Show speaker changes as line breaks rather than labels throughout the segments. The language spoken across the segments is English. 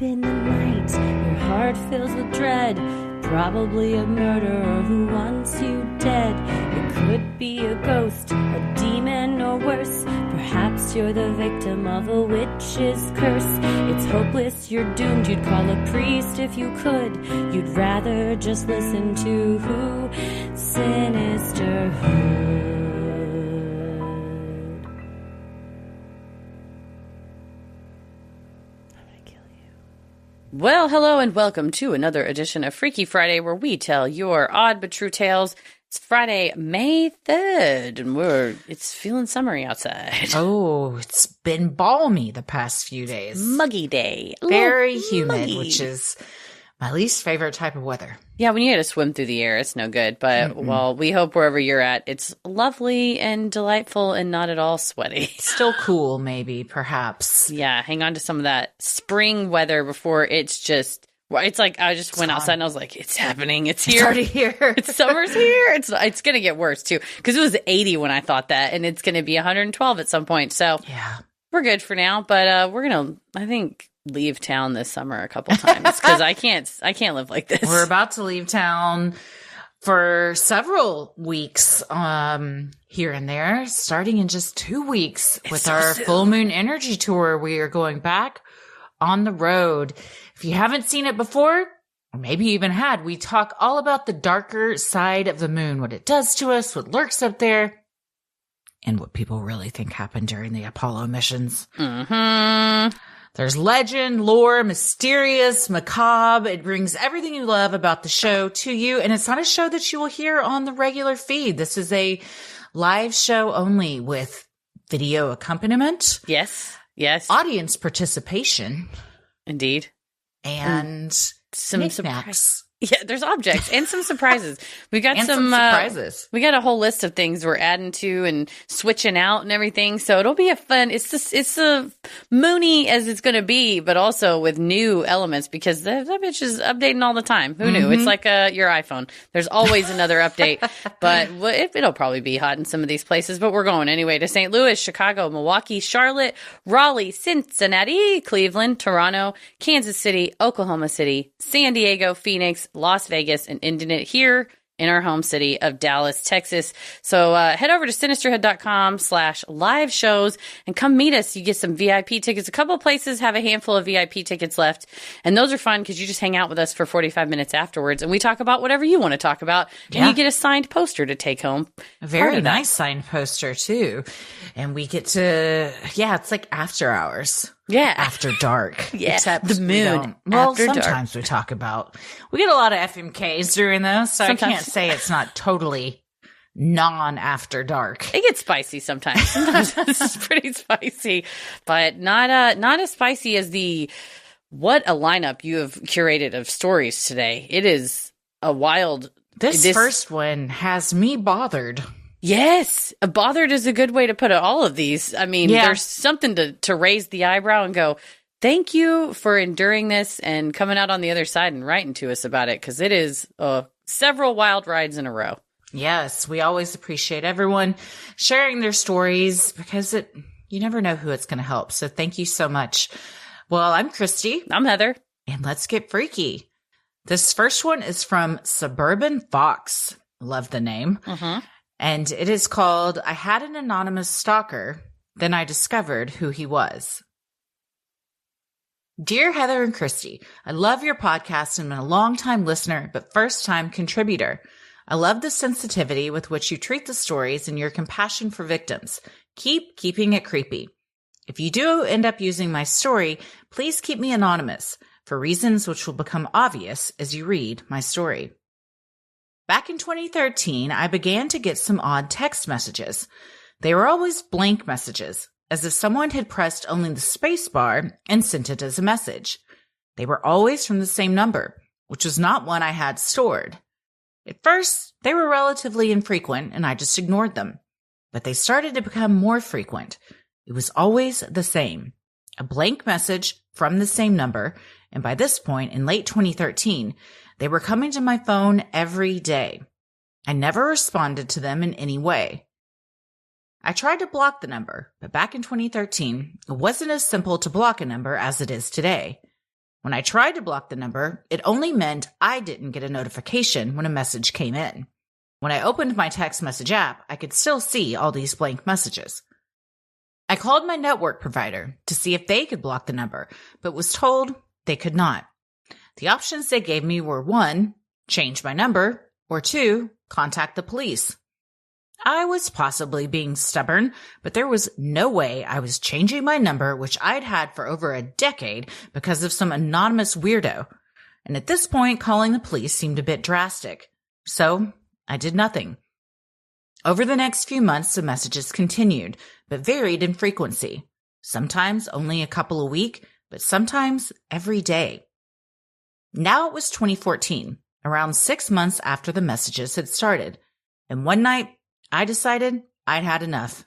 in the night, your heart fills with dread. Probably a murderer who wants you dead. It could be a ghost, a demon, or worse. Perhaps you're the victim of a witch's curse. It's hopeless, you're doomed. You'd call a priest if you could. You'd rather just listen to who? Sinisterhood. Well, hello and welcome to another edition of Freaky Friday, where we tell your odd but true tales. It's Friday, May 3rd, and it's feeling summery outside.
Oh, it's been balmy the past few days.
Muggy day.
Very humid,
muggy.
Which is my least favorite type of weather.
Yeah, when you get to swim through the air, it's no good. But, well, we hope wherever you're at, it's lovely and delightful and not at all sweaty.
Still cool, maybe, perhaps.
Yeah, hang on to some of that spring weather before it's just... Well, it's like I just went outside and I was like, it's happening. It's here.
It's already here.
It's summer's here. It's going to get worse, too. Because it was 80 when I thought that, and it's going to be 112 at some point. So
yeah,
we're good for now. But we're going to, I think, leave town this summer a couple times because I can't live like this.
We're about to leave town for several weeks here and there, starting in just 2 weeks with our Full Moon Energy Tour. We are going back on the road. If you haven't seen it before, or maybe you even had, we talk all about the darker side of the moon, what it does to us, what lurks up there, and what people really think happened during the Apollo missions.
Mm-hmm.
There's legend, lore, mysterious, macabre. It brings everything you love about the show to you, and it's not a show that you will hear on the regular feed. This is a live show only with video accompaniment.
Yes.
Audience participation.
Indeed.
And
some
surprises.
Yeah, there's objects and some surprises. We got
some surprises.
We got a whole list of things we're adding to and switching out and everything. So it'll be a fun. It's a moony as it's going to be, but also with new elements because that bitch is updating all the time. Who knew? It's like your iPhone. There's always another update, but it'll probably be hot in some of these places. But we're going anyway to St. Louis, Chicago, Milwaukee, Charlotte, Raleigh, Cincinnati, Cleveland, Toronto, Kansas City, Oklahoma City, San Diego, Phoenix, Las Vegas, and ending it here in our home city of Dallas, Texas. So head over to sinisterhood.com/live shows and come meet us. You get some VIP tickets. A couple of places have a handful of VIP tickets left, and those are fun because you just hang out with us for 45 minutes afterwards, and we talk about whatever you want to talk about, and you get a signed poster to take home.
A very nice signed poster, too. And we get to, it's like after hours.
Yeah.
After dark.
Yeah.
Except
the moon. After
sometimes
dark.
we talk about, we get a lot of FMKs during those, so sometimes. I can't say it's not totally non-after dark.
It gets spicy sometimes. Sometimes it's pretty spicy, but not as spicy as what a lineup you have curated of stories today. It is a wild.
This first one has me bothered.
Yes. Bothered is a good way to put it. All of these. I mean, there's something to raise the eyebrow and go, thank you for enduring this and coming out on the other side and writing to us about it. Because it is several wild rides in a row.
Yes. We always appreciate everyone sharing their stories because you never know who it's going to help. So thank you so much. Well, I'm Christy.
I'm Heather.
And let's get freaky. This first one is from Suburban Fox. Love the name. Mm-hmm. And it is called, I Had an Anonymous Stalker, Then I Discovered Who He Was. Dear Heather and Christy, I love your podcast and I'm a long-time listener, but first-time contributor. I love the sensitivity with which you treat the stories and your compassion for victims. Keep keeping it creepy. If you do end up using my story, please keep me anonymous, for reasons which will become obvious as you read my story. Back in 2013, I began to get some odd text messages. They were always blank messages, as if someone had pressed only the space bar and sent it as a message. They were always from the same number, which was not one I had stored. At first, they were relatively infrequent, and I just ignored them. But they started to become more frequent. It was always the same. A blank message from the same number, and by this point, in late 2013, they were coming to my phone every day. I never responded to them in any way. I tried to block the number, but back in 2013, it wasn't as simple to block a number as it is today. When I tried to block the number, it only meant I didn't get a notification when a message came in. When I opened my text message app, I could still see all these blank messages. I called my network provider to see if they could block the number, but was told they could not. The options they gave me were 1, change my number, or 2, contact the police. I was possibly being stubborn, but there was no way I was changing my number, which I'd had for over a decade, because of some anonymous weirdo. And at this point, calling the police seemed a bit drastic. So I did nothing. Over the next few months, the messages continued, but varied in frequency. Sometimes only a couple a week, but sometimes every day. Now it was 2014, around 6 months after the messages had started. And one night, I decided I'd had enough.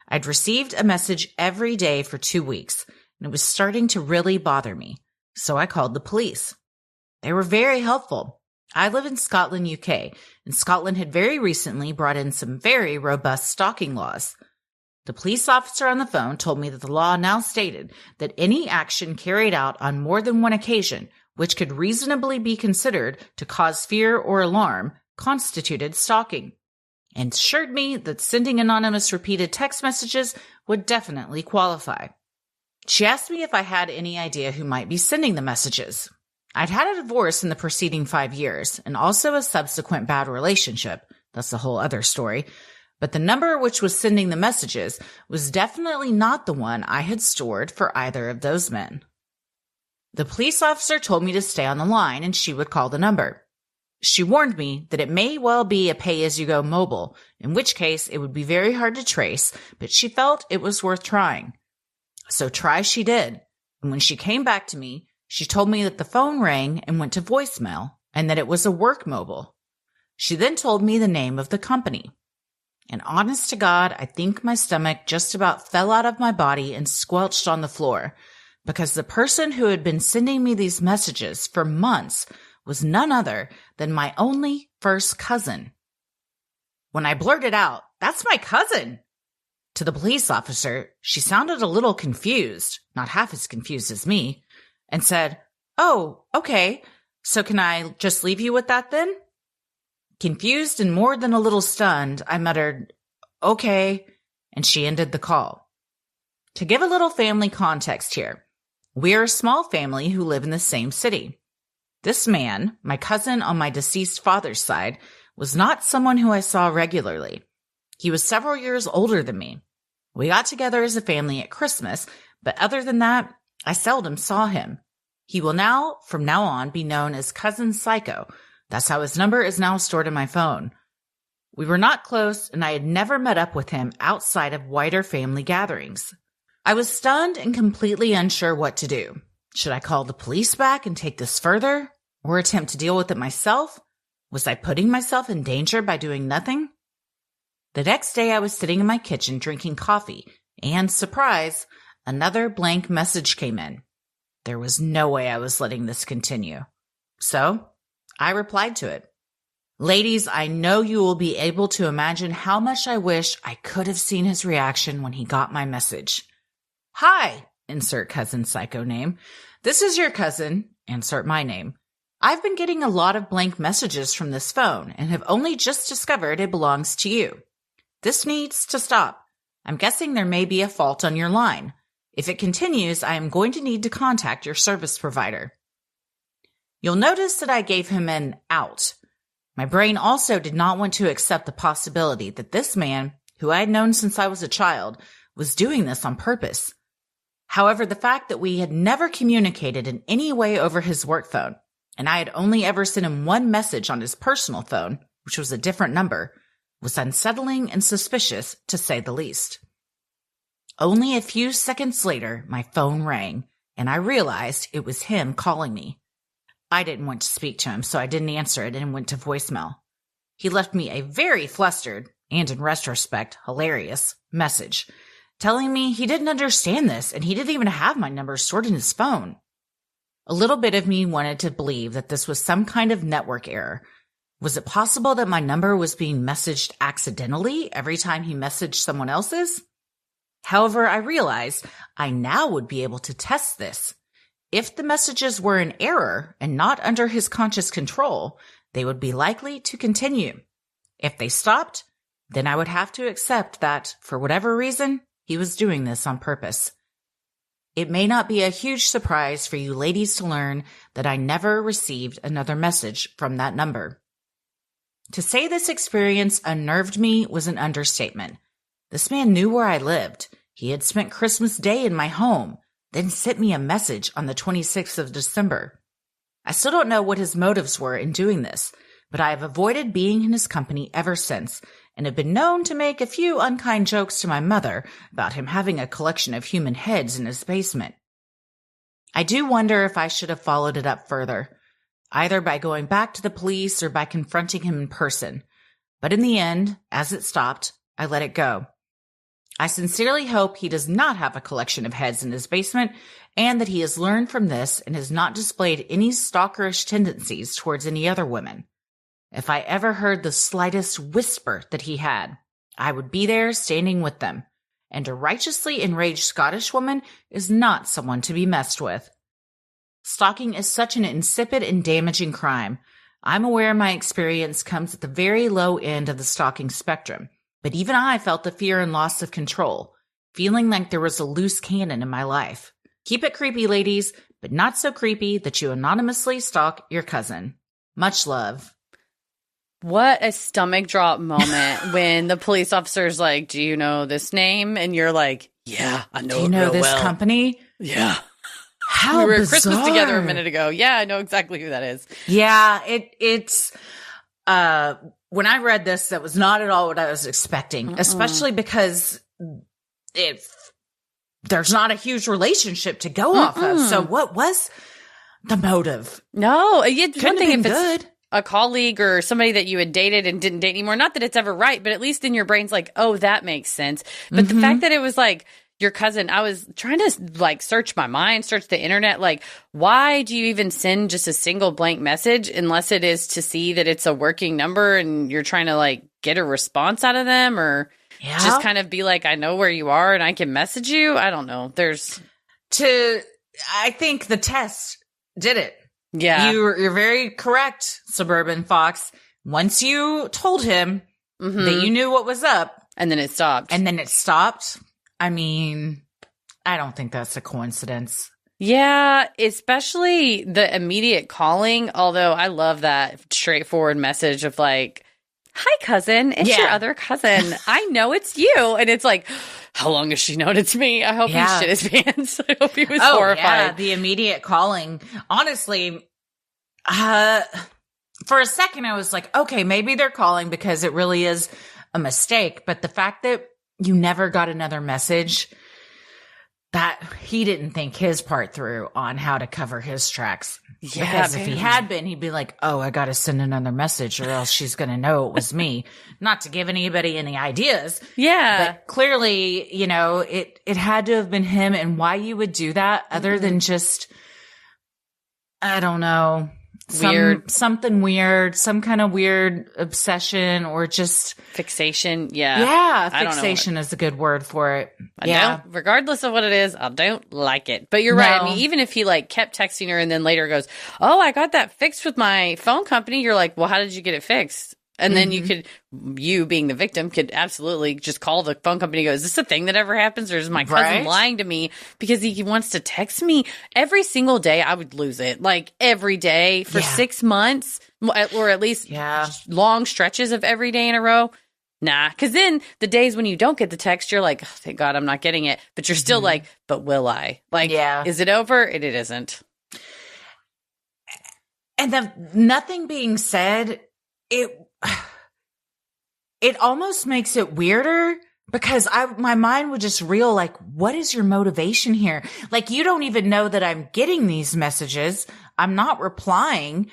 I'd received a message every day for 2 weeks, and it was starting to really bother me. So I called the police. They were very helpful. I live in Scotland, UK, and Scotland had very recently brought in some very robust stalking laws. The police officer on the phone told me that the law now stated that any action carried out on more than one occasion, which could reasonably be considered to cause fear or alarm, constituted stalking, and assured me that sending anonymous repeated text messages would definitely qualify. She asked me if I had any idea who might be sending the messages. I'd had a divorce in the preceding 5 years, and also a subsequent bad relationship. That's a whole other story. But the number which was sending the messages was definitely not the one I had stored for either of those men. The police officer told me to stay on the line and she would call the number. She warned me that it may well be a pay-as-you-go mobile, in which case it would be very hard to trace, but she felt it was worth trying. So try she did, and when she came back to me, she told me that the phone rang and went to voicemail, and that it was a work mobile. She then told me the name of the company. And honest to God, I think my stomach just about fell out of my body and squelched on the floor, because the person who had been sending me these messages for months was none other than my only first cousin. When I blurted out, "That's my cousin!" to the police officer, she sounded a little confused, not half as confused as me, and said, "Oh, okay. So can I just leave you with that then?" Confused and more than a little stunned, I muttered, "Okay," and she ended the call. To give a little family context here, we are a small family who live in the same city. This man, my cousin on my deceased father's side, was not someone who I saw regularly. He was several years older than me. We got together as a family at Christmas, but other than that, I seldom saw him. He will now, from now on, be known as Cousin Psycho. That's how his number is now stored in my phone. We were not close, and I had never met up with him outside of wider family gatherings. I was stunned and completely unsure what to do. Should I call the police back and take this further, or attempt to deal with it myself? Was I putting myself in danger by doing nothing? The next day I was sitting in my kitchen drinking coffee, and, surprise, another blank message came in. There was no way I was letting this continue. So, I replied to it. Ladies, I know you will be able to imagine how much I wish I could have seen his reaction when he got my message. "Hi," insert cousin psycho name. "This is your cousin," insert my name. "I've been getting a lot of blank messages from this phone and have only just discovered it belongs to you. This needs to stop. I'm guessing there may be a fault on your line. If it continues, I am going to need to contact your service provider." You'll notice that I gave him an out. My brain also did not want to accept the possibility that this man, who I had known since I was a child, was doing this on purpose. However, the fact that we had never communicated in any way over his work phone, and I had only ever sent him one message on his personal phone, which was a different number, was unsettling and suspicious, to say the least. Only a few seconds later, my phone rang, and I realized it was him calling me. I didn't want to speak to him, so I didn't answer it and went to voicemail. He left me a very flustered, and in retrospect, hilarious, message, telling me he didn't understand this and he didn't even have my number stored in his phone. A little bit of me wanted to believe that this was some kind of network error. Was it possible that my number was being messaged accidentally every time he messaged someone else's? However, I realized I now would be able to test this. If the messages were in error and not under his conscious control, they would be likely to continue. If they stopped, then I would have to accept that, for whatever reason, he was doing this on purpose. It may not be a huge surprise for you ladies to learn that I never received another message from that number. To say this experience unnerved me was an understatement. This man knew where I lived. He had spent Christmas Day in my home, then sent me a message on the 26th of December. I still don't know what his motives were in doing this, but I have avoided being in his company ever since and have been known to make a few unkind jokes to my mother about him having a collection of human heads in his basement. I do wonder if I should have followed it up further, either by going back to the police or by confronting him in person. But in the end, as it stopped, I let it go. I sincerely hope he does not have a collection of heads in his basement and that he has learned from this and has not displayed any stalkerish tendencies towards any other women. If I ever heard the slightest whisper that he had, I would be there standing with them. And a righteously enraged Scottish woman is not someone to be messed with. Stalking is such an insipid and damaging crime. I'm aware my experience comes at the very low end of the stalking spectrum. But even I felt the fear and loss of control, feeling like there was a loose cannon in my life. Keep it creepy, ladies, but not so creepy that you anonymously stalk your cousin. Much love.
What a stomach drop moment when the police officer's like, do you know this name? And you're like, yeah, I know it real well.
Do you know this company?
Yeah.
How
we were
bizarre.
at Christmas together a minute ago. Yeah, I know exactly who that is.
Yeah, it's when I read this, that was not at all what I was expecting, especially because there's not a huge relationship to go off of. So what was the motive?
No, it's
Couldn't
one thing
have
if
been
it's
good.
a colleague or somebody that you had dated and didn't date anymore. Not that it's ever right, but at least in your brain's like, oh, that makes sense. But the fact that it was like your cousin, I was trying to like search my mind, search the internet. Like, why do you even send just a single blank message unless it is to see that it's a working number and you're trying to like get a response out of them or just kind of be like, I know where you are and I can message you. I don't know.
I think the test did it.
Yeah.
You're very correct, Suburban Fox. Once you told him that you knew what was up.
And then it stopped.
I mean, I don't think that's a coincidence.
Yeah, especially the immediate calling. Although I love that straightforward message of like, hi, cousin. It's your other cousin. I know it's you. And it's like, how long has she known it's me? I hope he shit his pants. I hope he was horrified.
Yeah, the immediate calling. Honestly, for a second, I was like, okay, maybe they're calling because it really is a mistake. But the fact that you never got another message, that he didn't think his part through on how to cover his tracks. Yeah, because if he had been, he'd be like, oh, I got to send another message or else she's going to know it was me. Not to give anybody any ideas.
Yeah.
But clearly, it had to have been him. And why you would do that other than just, I don't know. Something weird, some kind of weird obsession or just
fixation. Yeah.
Yeah. Fixation is a good word for it.
Regardless of what it is, I don't like it. But you're right. I mean, even if he like kept texting her and then later goes, oh, I got that fixed with my phone company. You're like, well, how did you get it fixed? And then you being the victim could absolutely just call the phone company and go, is this a thing that ever happens? Or is my cousin lying to me because he wants to text me every single day? I would lose it. Like every day for 6 months or at least long stretches of every day in a row. Nah, because then the days when you don't get the text, you're like, oh, thank God I'm not getting it. But you're still like, but will I? Like, is it over? It isn't.
And then nothing being said, it almost makes it weirder because my mind would just reel like, what is your motivation here? Like, you don't even know that I'm getting these messages. I'm not replying.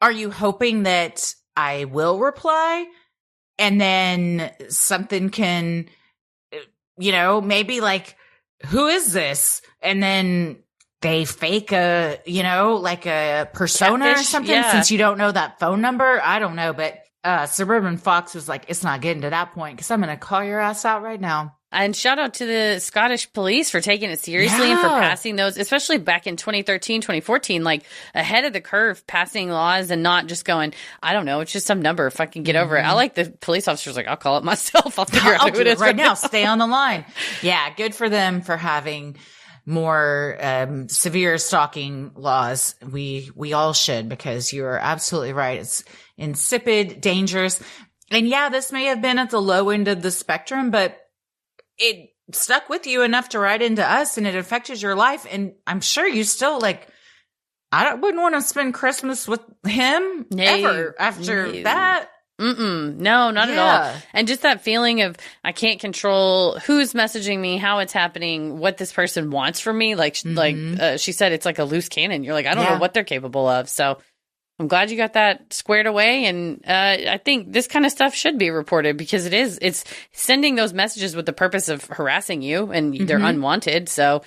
Are you hoping that I will reply? And then something can, maybe like, who is this? And then they fake like a persona or something since you don't know that phone number. I don't know. But Suburban Fox was like, it's not getting to that point because I'm going to call your ass out right now.
And shout out to the Scottish police for taking it seriously and for passing those, especially back in 2013, 2014, like ahead of the curve, passing laws and not just going, I don't know, it's just some number, fucking get over it. I like the police officers like, I'll call it myself. I'll figure out who it is
right now. Stay on the line. Yeah, good for them for having more severe stalking laws. We all should, because you're absolutely right. It's insipid, dangerous. And yeah, this may have been at the low end of the spectrum, but it stuck with you enough to write into us, and it affected your life. And I'm sure you still wouldn't want to spend Christmas with him ever after that.
No, not at all. And just that feeling of I can't control who's messaging me, how it's happening, what this person wants from me. Like she said, it's like a loose cannon. You're like, I don't know what they're capable of. So I'm glad you got that squared away. And I think this kind of stuff should be reported, because it's sending those messages with the purpose of harassing you, and they're unwanted. So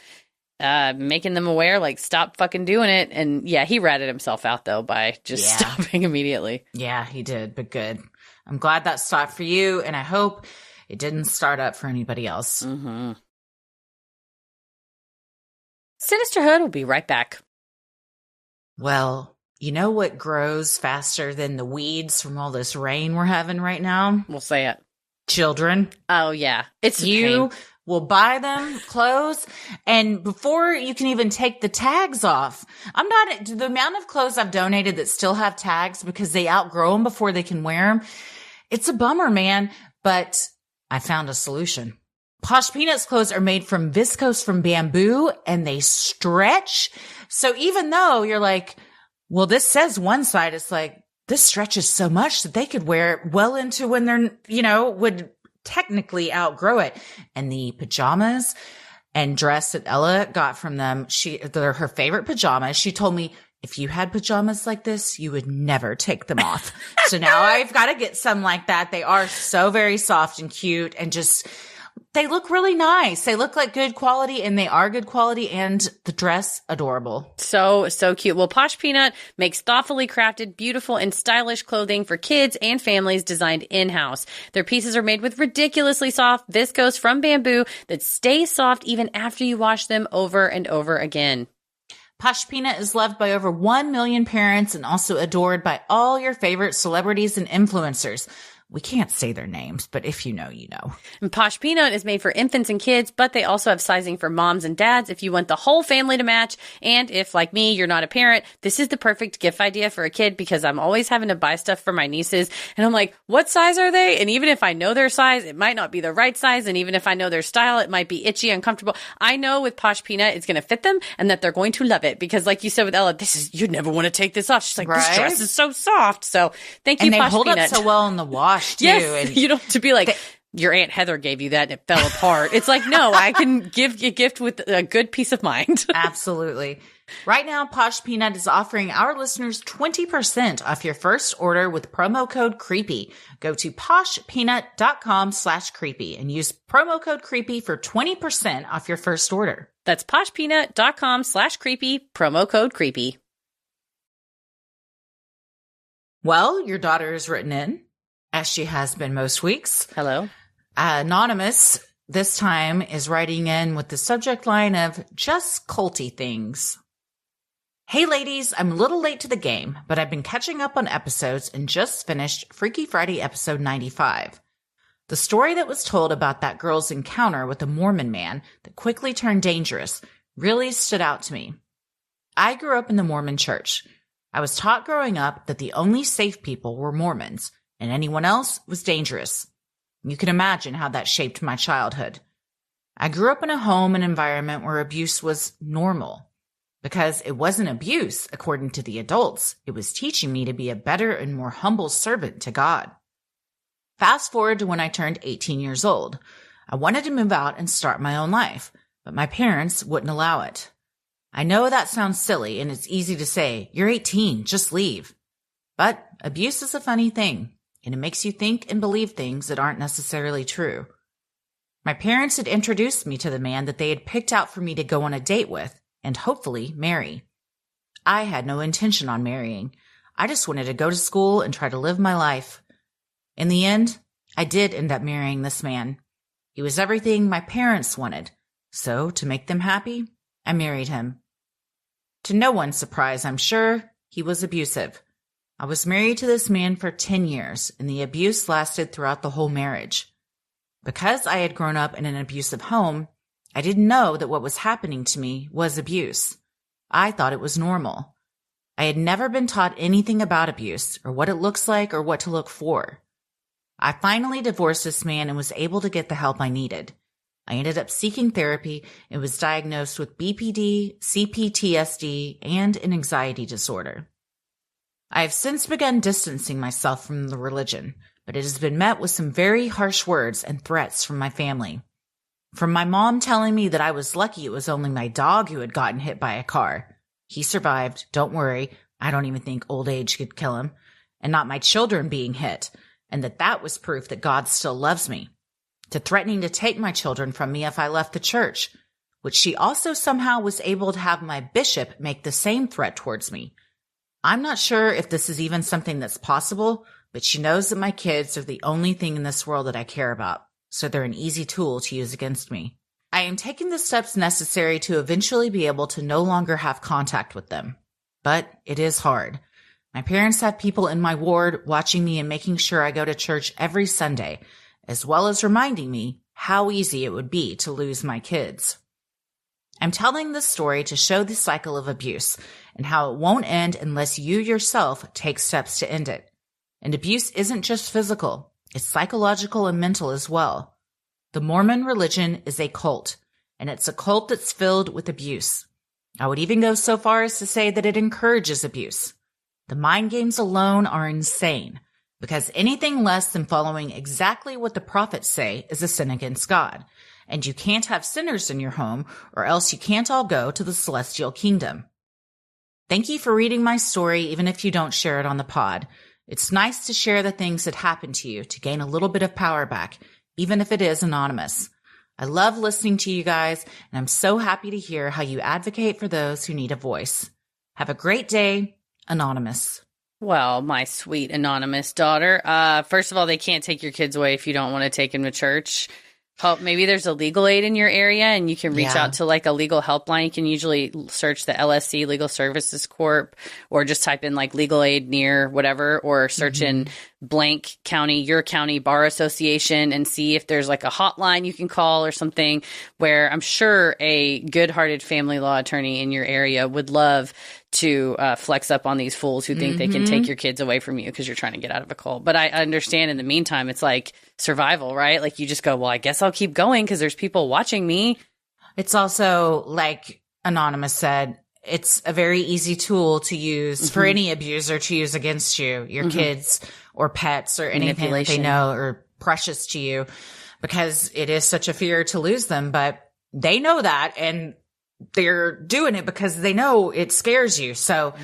making them aware, like, stop fucking doing it. And yeah, he ratted himself out though by just stopping immediately.
Yeah, he did, but good. I'm glad that stopped for you, and I hope it didn't start up for anybody else.
Sinisterhood will be right back.
Well, you know what grows faster than the weeds from all this rain we're having right now?
We'll say it.
Children.
Oh, yeah. It's
you will buy them clothes, and before you can even take the tags off. The amount of clothes I've donated that still have tags because they outgrow them before they can wear them. It's a bummer, man, but I found a solution. Posh Peanuts clothes are made from viscose from bamboo, and they stretch. So even though you're like, well, this says one side, it's like, this stretches so much that they could wear it well into when they're, would technically outgrow it. And the pajamas and dress that Ella got from them, they're her favorite pajamas. She told me, if you had pajamas like this, you would never take them off. So now I've got to get some like that. They are so very soft and cute, and just, they look really nice. They look like good quality, and they are good quality, and the dress, adorable.
So cute. Well, Posh Peanut makes thoughtfully crafted, beautiful, and stylish clothing for kids and families designed in-house. Their pieces are made with ridiculously soft viscose from bamboo that stays soft even after you wash them over and over again.
Posh Peanut is loved by over 1 million parents and also adored by all your favorite celebrities and influencers. We can't say their names, but if you know, you know.
And Posh Peanut is made for infants and kids, but they also have sizing for moms and dads if you want the whole family to match. And if, like me, you're not a parent, this is the perfect gift idea for a kid, because I'm always having to buy stuff for my nieces. And I'm like, what size are they? And even if I know their size, it might not be the right size. And even if I know their style, it might be itchy, uncomfortable. I know with Posh Peanut, it's going to fit them and that they're going to love it. Because like you said with Ella, you'd never want to take this off. She's like, this dress is so soft. So thank you, Posh Peanut.
And they hold up so well in the wash. Too,
yes,
and
you don't have to be like, your Aunt Heather gave you that and it fell apart. It's like, no, I can give you a gift with a good peace of mind.
Absolutely. Right now, Posh Peanut is offering our listeners 20% off your first order with promo code CREEPY. Go to poshpeanut.com/creepy and use promo code CREEPY for 20% off your first order.
That's poshpeanut.com/creepy, promo code CREEPY.
Well, your daughter is written in, as she has been most weeks.
Hello.
Anonymous this time is writing in with the subject line of just culty things. Hey ladies, I'm a little late to the game, but I've been catching up on episodes and just finished Freaky Friday episode 95. The story that was told about that girl's encounter with a Mormon man that quickly turned dangerous really stood out to me. I grew up in the Mormon church. I was taught growing up that the only safe people were Mormons, and anyone else was dangerous. You can imagine how that shaped my childhood. I grew up in a home and environment where abuse was normal. Because it wasn't abuse, according to the adults. It was teaching me to be a better and more humble servant to God. Fast forward to when I turned 18 years old. I wanted to move out and start my own life, but my parents wouldn't allow it. I know that sounds silly, and it's easy to say, you're 18, just leave. But abuse is a funny thing, and it makes you think and believe things that aren't necessarily true. My parents had introduced me to the man that they had picked out for me to go on a date with and hopefully marry. I had no intention on marrying. I just wanted to go to school and try to live my life. In the end, I did end up marrying this man. He was everything my parents wanted. So, to make them happy, I married him. To no one's surprise, I'm sure, he was abusive. I was married to this man for 10 years, and the abuse lasted throughout the whole marriage. Because I had grown up in an abusive home, I didn't know that what was happening to me was abuse. I thought it was normal. I had never been taught anything about abuse, or what it looks like, or what to look for. I finally divorced this man and was able to get the help I needed. I ended up seeking therapy and was diagnosed with BPD, CPTSD, and an anxiety disorder. I have since begun distancing myself from the religion, but it has been met with some very harsh words and threats from my family. From my mom telling me that I was lucky it was only my dog who had gotten hit by a car. He survived, don't worry, I don't even think old age could kill him, and not my children being hit, and that was proof that God still loves me. To threatening to take my children from me if I left the church, which she also somehow was able to have my bishop make the same threat towards me. I'm not sure if this is even something that's possible, but she knows that my kids are the only thing in this world that I care about, so they're an easy tool to use against me. I am taking the steps necessary to eventually be able to no longer have contact with them. But it is hard. My parents have people in my ward watching me and making sure I go to church every Sunday, as well as reminding me how easy it would be to lose my kids. I'm telling this story to show the cycle of abuse and how it won't end unless you yourself take steps to end it. And abuse isn't just physical, it's psychological and mental as well. The Mormon religion is a cult, and it's a cult that's filled with abuse. I would even go so far as to say that it encourages abuse. The mind games alone are insane, because anything less than following exactly what the prophets say is a sin against God, and you can't have sinners in your home, or else you can't all go to the celestial kingdom. Thank you for reading my story, even if you don't share it on the pod. It's nice to share the things that happened to you to gain a little bit of power back, even if it is anonymous. I love listening to you guys, and I'm so happy to hear how you advocate for those who need a voice. Have a great day, Anonymous.
Well, my sweet anonymous daughter. First of all, they can't take your kids away if you don't want to take them to church. Maybe there's a legal aid in your area and you can reach out to like a legal helpline. You can usually search the LSC, Legal Services Corp, or just type in like legal aid near whatever, or search in blank county, your county bar association, and see if there's like a hotline you can call or something, where I'm sure a good-hearted family law attorney in your area would love to flex up on these fools who think they can take your kids away from you because you're trying to get out of a cult. But I understand in the meantime, it's like survival, right? Like you just go, well, I guess I'll keep going because there's people watching me.
It's also, like Anonymous said, it's a very easy tool to use for any abuser to use against you, your kids or pets or anything that they know are precious to you, because it is such a fear to lose them. But they know that, and they're doing it because they know it scares you. So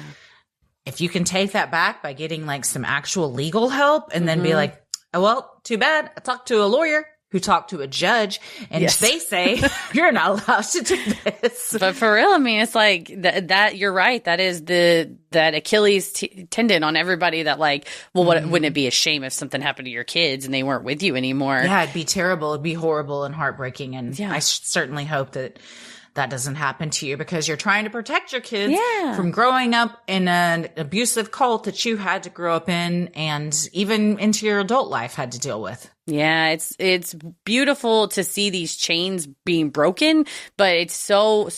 if you can take that back by getting like some actual legal help and then be like, oh, well, too bad. I talked to a lawyer who talked to a judge, and they say you're not allowed to do this.
But for real, I mean, it's like that you're right. That is that Achilles tendon on everybody that like, well, wouldn't it be a shame if something happened to your kids and they weren't with you anymore? Yeah,
it'd be terrible. It'd be horrible and heartbreaking. And I certainly hope that doesn't happen to you, because you're trying to protect your kids from growing up in an abusive cult that you had to grow up in, and even into your adult life had to deal with.
Yeah, it's beautiful to see these chains being broken, but it's so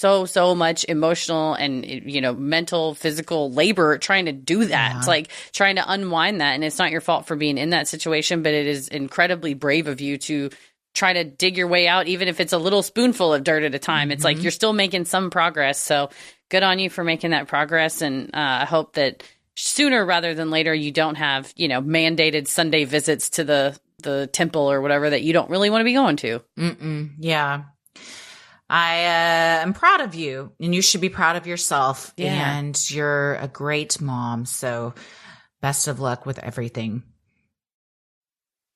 much emotional and, mental, physical labor trying to do that. It's like trying to unwind that, and it's not your fault for being in that situation, but it is incredibly brave of you to try to dig your way out, even if it's a little spoonful of dirt at a time. It's like you're still making some progress. So good on you for making that progress. And I hope that sooner rather than later, you don't have, mandated Sunday visits to the temple or whatever that you don't really want to be going to.
Yeah. I am proud of you, and you should be proud of yourself.
Yeah.
And you're a great mom. So best of luck with everything.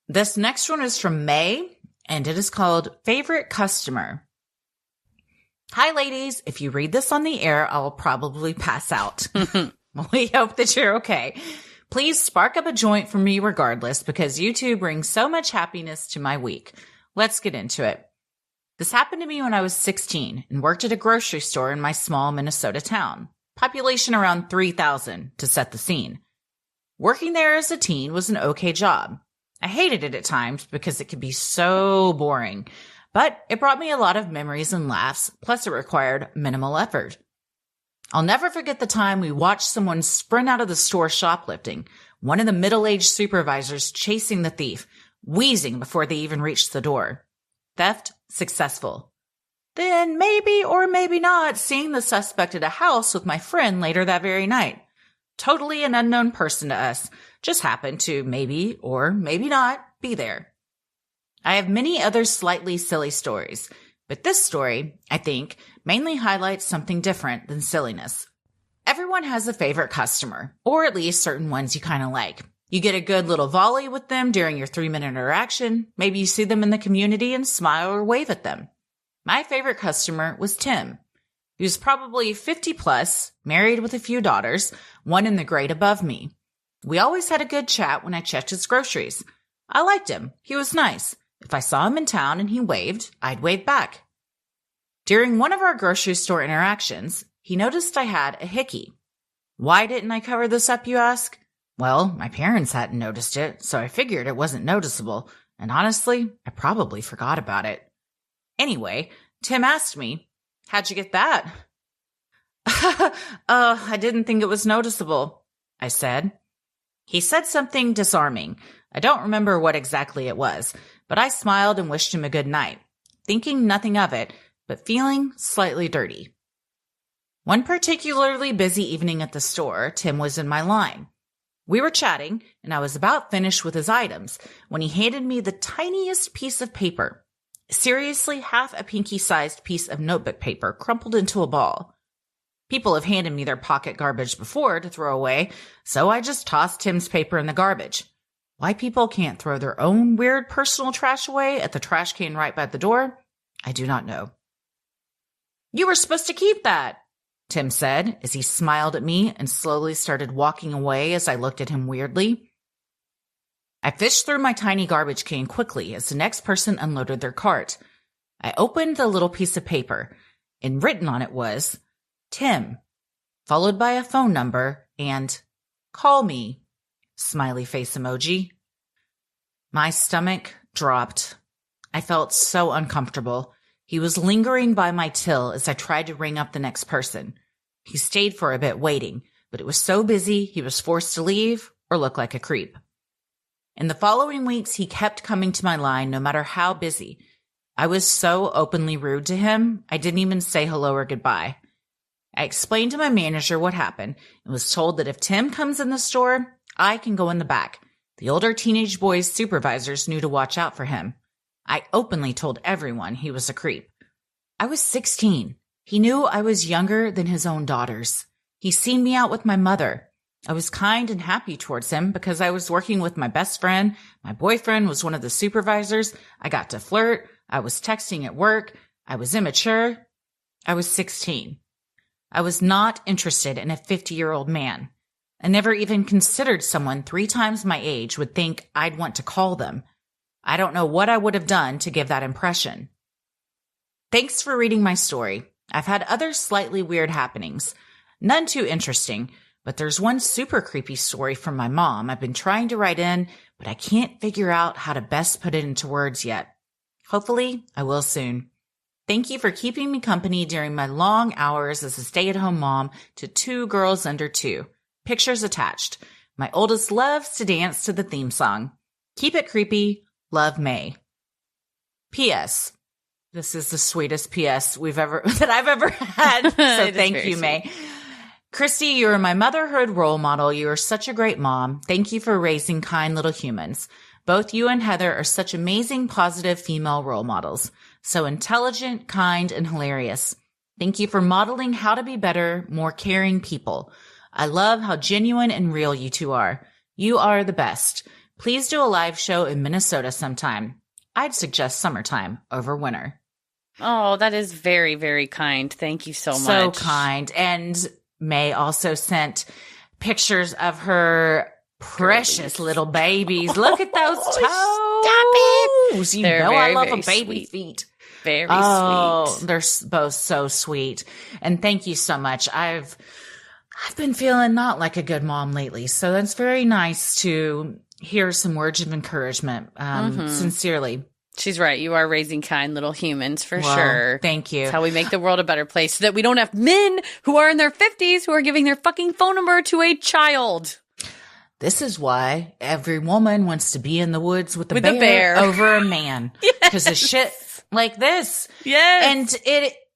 This next one is from May, and it is called Favorite Customer. Hi, ladies. If you read this on the air, I'll probably pass out. We hope that you're okay. Please spark up a joint for me regardless, because you two bring so much happiness to my week. Let's get into it. This happened to me when I was 16 and worked at a grocery store in my small Minnesota town. Population around 3,000 to set the scene. Working there as a teen was an okay job. I hated it at times because it could be so boring, but it brought me a lot of memories and laughs, plus it required minimal effort. I'll never forget the time we watched someone sprint out of the store shoplifting, one of the middle-aged supervisors chasing the thief, wheezing before they even reached the door. Theft successful. Then maybe or maybe not seeing the suspect at a house with my friend later that very night. Totally an unknown person to us, just happened to maybe or maybe not be there. I have many other slightly silly stories, but this story, I think, mainly highlights something different than silliness. Everyone has a favorite customer, or at least certain ones you kind of like. You get a good little volley with them during your 3-minute interaction. Maybe you see them in the community and smile or wave at them. My favorite customer was Tim. He was probably 50 plus, married with a few daughters, one in the grade above me. We always had a good chat when I checked his groceries. I liked him. He was nice. If I saw him in town and he waved, I'd wave back. During one of our grocery store interactions, he noticed I had a hickey. Why didn't I cover this up, you ask? Well, my parents hadn't noticed it, so I figured it wasn't noticeable, and honestly, I probably forgot about it. Anyway, Tim asked me, "How'd you get that?" I didn't think it was noticeable," I said. He said something disarming. I don't remember what exactly it was, but I smiled and wished him a good night, thinking nothing of it, but feeling slightly dirty. One particularly busy evening at the store, Tim was in my line. We were chatting, and I was about finished with his items when he handed me the tiniest piece of paper. Seriously, half a pinky-sized piece of notebook paper crumpled into a ball. People have handed me their pocket garbage before to throw away, so I just tossed Tim's paper in the garbage. Why people can't throw their own weird personal trash away at the trash can right by the door, I do not know. "You were supposed to keep that," Tim said as he smiled at me and slowly started walking away as I looked at him weirdly. I fished through my tiny garbage can quickly as the next person unloaded their cart. I opened the little piece of paper, and written on it was, "Tim," followed by a phone number and "Call me," smiley face emoji. My stomach dropped. I felt so uncomfortable. He was lingering by my till as I tried to ring up the next person. He stayed for a bit waiting, but it was so busy he was forced to leave or look like a creep. In the following weeks, he kept coming to my line no matter how busy. I was so openly rude to him, I didn't even say hello or goodbye. I explained to my manager what happened and was told that if Tim comes in the store, I can go in the back. The older teenage boys' supervisors knew to watch out for him. I openly told everyone he was a creep. I was 16. He knew I was younger than his own daughters. He seen me out with my mother. I was kind and happy towards him because I was working with my best friend. My boyfriend was one of the supervisors. I got to flirt. I was texting at work. I was immature. I was 16. I was not interested in a 50-year-old man. I never even considered someone 3 times my age would think I'd want to call them. I don't know what I would have done to give that impression. Thanks for reading my story. I've had other slightly weird happenings. None too interesting, but there's one super creepy story from my mom I've been trying to write in, but I can't figure out how to best put it into words yet. Hopefully, I will soon. Thank you for keeping me company during my long hours as a stay-at-home mom to 2 girls under 2. Pictures attached. My oldest loves to dance to the theme song. Keep it creepy. Love, May. P.S. This is the sweetest P.S. that I've ever had. So thank you, May. Christy, you are my motherhood role model. You are such a great mom. Thank you for raising kind little humans. Both you and Heather are such amazing, positive female role models. So intelligent, kind, and hilarious. Thank you for modeling how to be better, more caring people. I love how genuine and real you two are. You are the best. Please do a live show in Minnesota sometime. I'd suggest summertime over winter.
Oh, that is very, very kind. Thank you so much.
So kind. And May also sent pictures of her Precious little babies. Look at those toes.
Stop it.
You
They're
know
very,
I love
very
a baby's
sweet.
feet.
Very sweet.
They're both so sweet. And thank you so much. I've been feeling not like a good mom lately. So that's very nice to hear some words of encouragement. Sincerely.
She's right. You are raising kind little humans for sure.
Thank you.
That's how we make the world a better place so that we don't have men who are in their 50s who are giving their fucking phone number to a child.
This is why every woman wants to be in the woods with a
a bear
over a man. Because of shit like this.
Yes.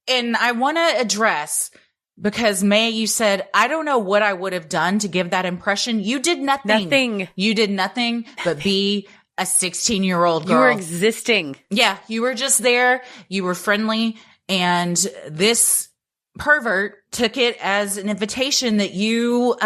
And I want to address, because May, you said, I don't know what I would have done to give that impression. You did nothing. You did nothing but be a 16-year-old girl.
You were existing.
Yeah. You were just there. You were friendly. And this pervert took it as an invitation that you,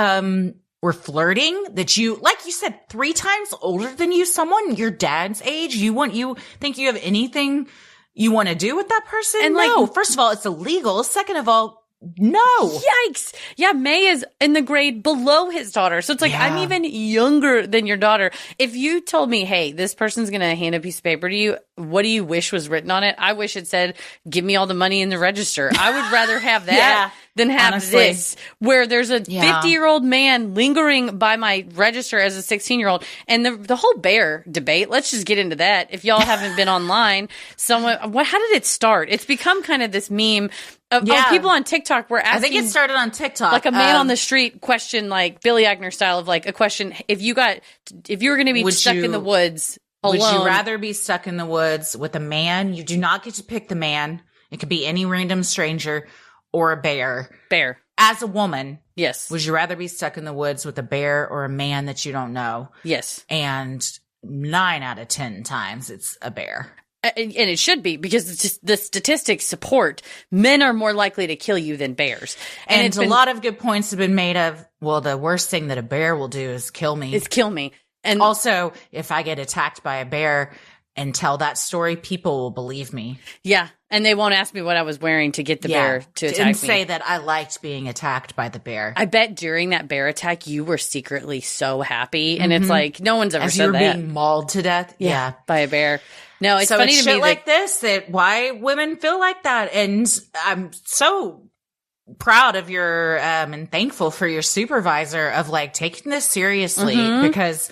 were flirting, that you, like you said, 3 times older than you, someone your dad's age. You think you have anything you want to do with that person? And no. First of all, it's illegal. Second of all, no.
Yikes. Yeah, May is in the grade below his daughter. So it's like, I'm even younger than your daughter. If you told me, hey, this person's going to hand a piece of paper to you, what do you wish was written on it? I wish it said, give me all the money in the register. I would rather have that than have this, where there's a 50-year-old man lingering by my register as a 16-year-old. And the whole bear debate, let's just get into that. If y'all haven't been online, how did it start? It's become kind of this meme of people on TikTok were asking.
I think it started on TikTok.
Like a man on the street question, like Billy Eichner style of like a question. If you were going to be stuck in the woods alone.
Would you rather be stuck in the woods with a man? You do not get to pick the man. It could be any random stranger or a bear.
Bear.
As a woman.
Yes.
Would you rather be stuck in the woods with a bear or a man that you don't know?
Yes.
And 9 out of 10 times it's a bear.
And it should be, because it's just the statistics support men are more likely to kill you than bears.
And a lot of good points have been made of, well, the worst thing that a bear will do is kill me. And also, if I get attacked by a bear and tell that story, people will believe me.
Yeah. And they won't ask me what I was wearing to get the bear to attack me.
And say that I liked being attacked by the bear.
I bet during that bear attack, you were secretly so happy. And it's like, no one's ever said that.
As you were being mauled to death. Yeah.
By a bear. No, it's
so
funny
it's
to me
shit like this that why women feel like that. And I'm so proud of your, and thankful for your supervisor of like taking this seriously, because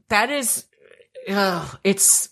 that is, it's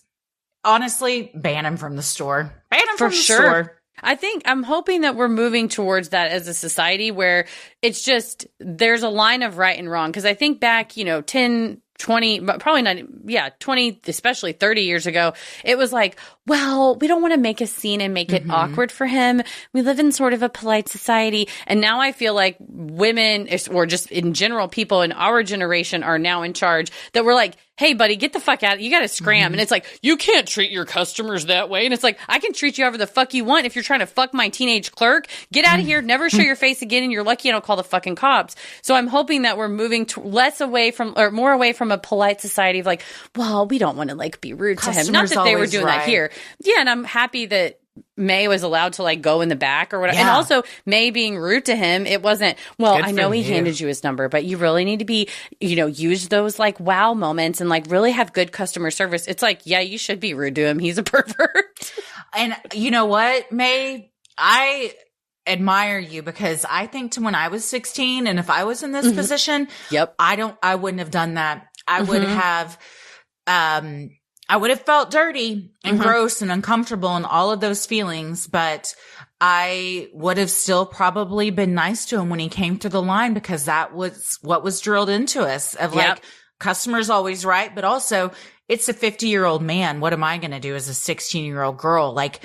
honestly, ban him from the store. Ban him from the store.
I'm hoping that we're moving towards that as a society where it's just, there's a line of right and wrong. Cause I think back, 10, 20, but probably not, 20, especially 30 years ago, it was like, well, we don't want to make a scene and make it awkward for him. We live in sort of a polite society. And now I feel like women, or just in general, people in our generation are now in charge, that we're like, hey, buddy, get the fuck out. You got to scram. And it's like, you can't treat your customers that way. And it's like, I can treat you however the fuck you want. If you're trying to fuck my teenage clerk, get out of here. Never show your face again. And you're lucky I don't call the fucking cops. So I'm hoping that we're moving more away from a polite society of like, well, we don't want to like be rude to him. Not that they were doing that here. Yeah. And I'm happy that May was allowed to like go in the back or whatever. Yeah. And also May being rude to him, it wasn't, well, I know he handed you his number, but you really need to be, use those like wow moments and like really have good customer service. It's like, yeah, you should be rude to him. He's a pervert.
And you know what, May? I admire you, because I think to when I was 16 and if I was in this position, I wouldn't have done that. I would have, I would have felt dirty and gross and uncomfortable and all of those feelings, but I would have still probably been nice to him when he came through the line, because that was what was drilled into us of like, customer's always right. But also it's a 50-year-old man. What am I going to do as a 16-year-old girl? Like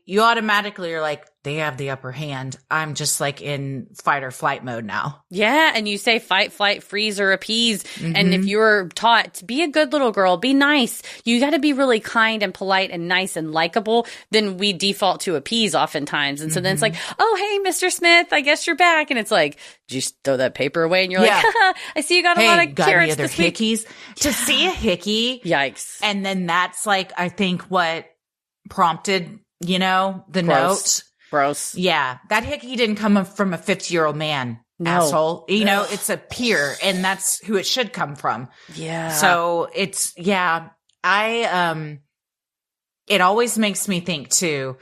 you automatically are like, they have the upper hand. I'm just like in fight or flight mode now.
Yeah. And you say fight, flight, freeze, or appease. And if you're taught to be a good little girl, be nice, you got to be really kind and polite and nice and likable, then we default to appease oftentimes. And so then it's like, oh, hey, Mr. Smith, I guess you're back. And it's like, just throw that paper away. And you're like, haha, I see you got a lot of carrots this week.
Hickeys. To see a hickey.
Yikes.
And then that's like, I think what prompted, the note.
Gross.
Yeah. That hickey didn't come from a 50-year-old man. asshole. You know, it's a peer, and that's who it should come from.
Yeah.
So it's, it always makes me think too,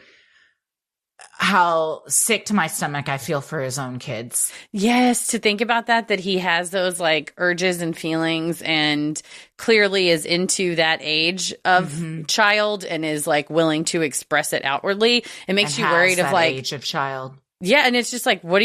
how sick to my stomach I feel for his own kids.
Yes, to think about that he has those like urges and feelings and clearly is into that age of child and is like willing to express it outwardly. It makes you worried of like
age of child.
Yeah, and it's just like, what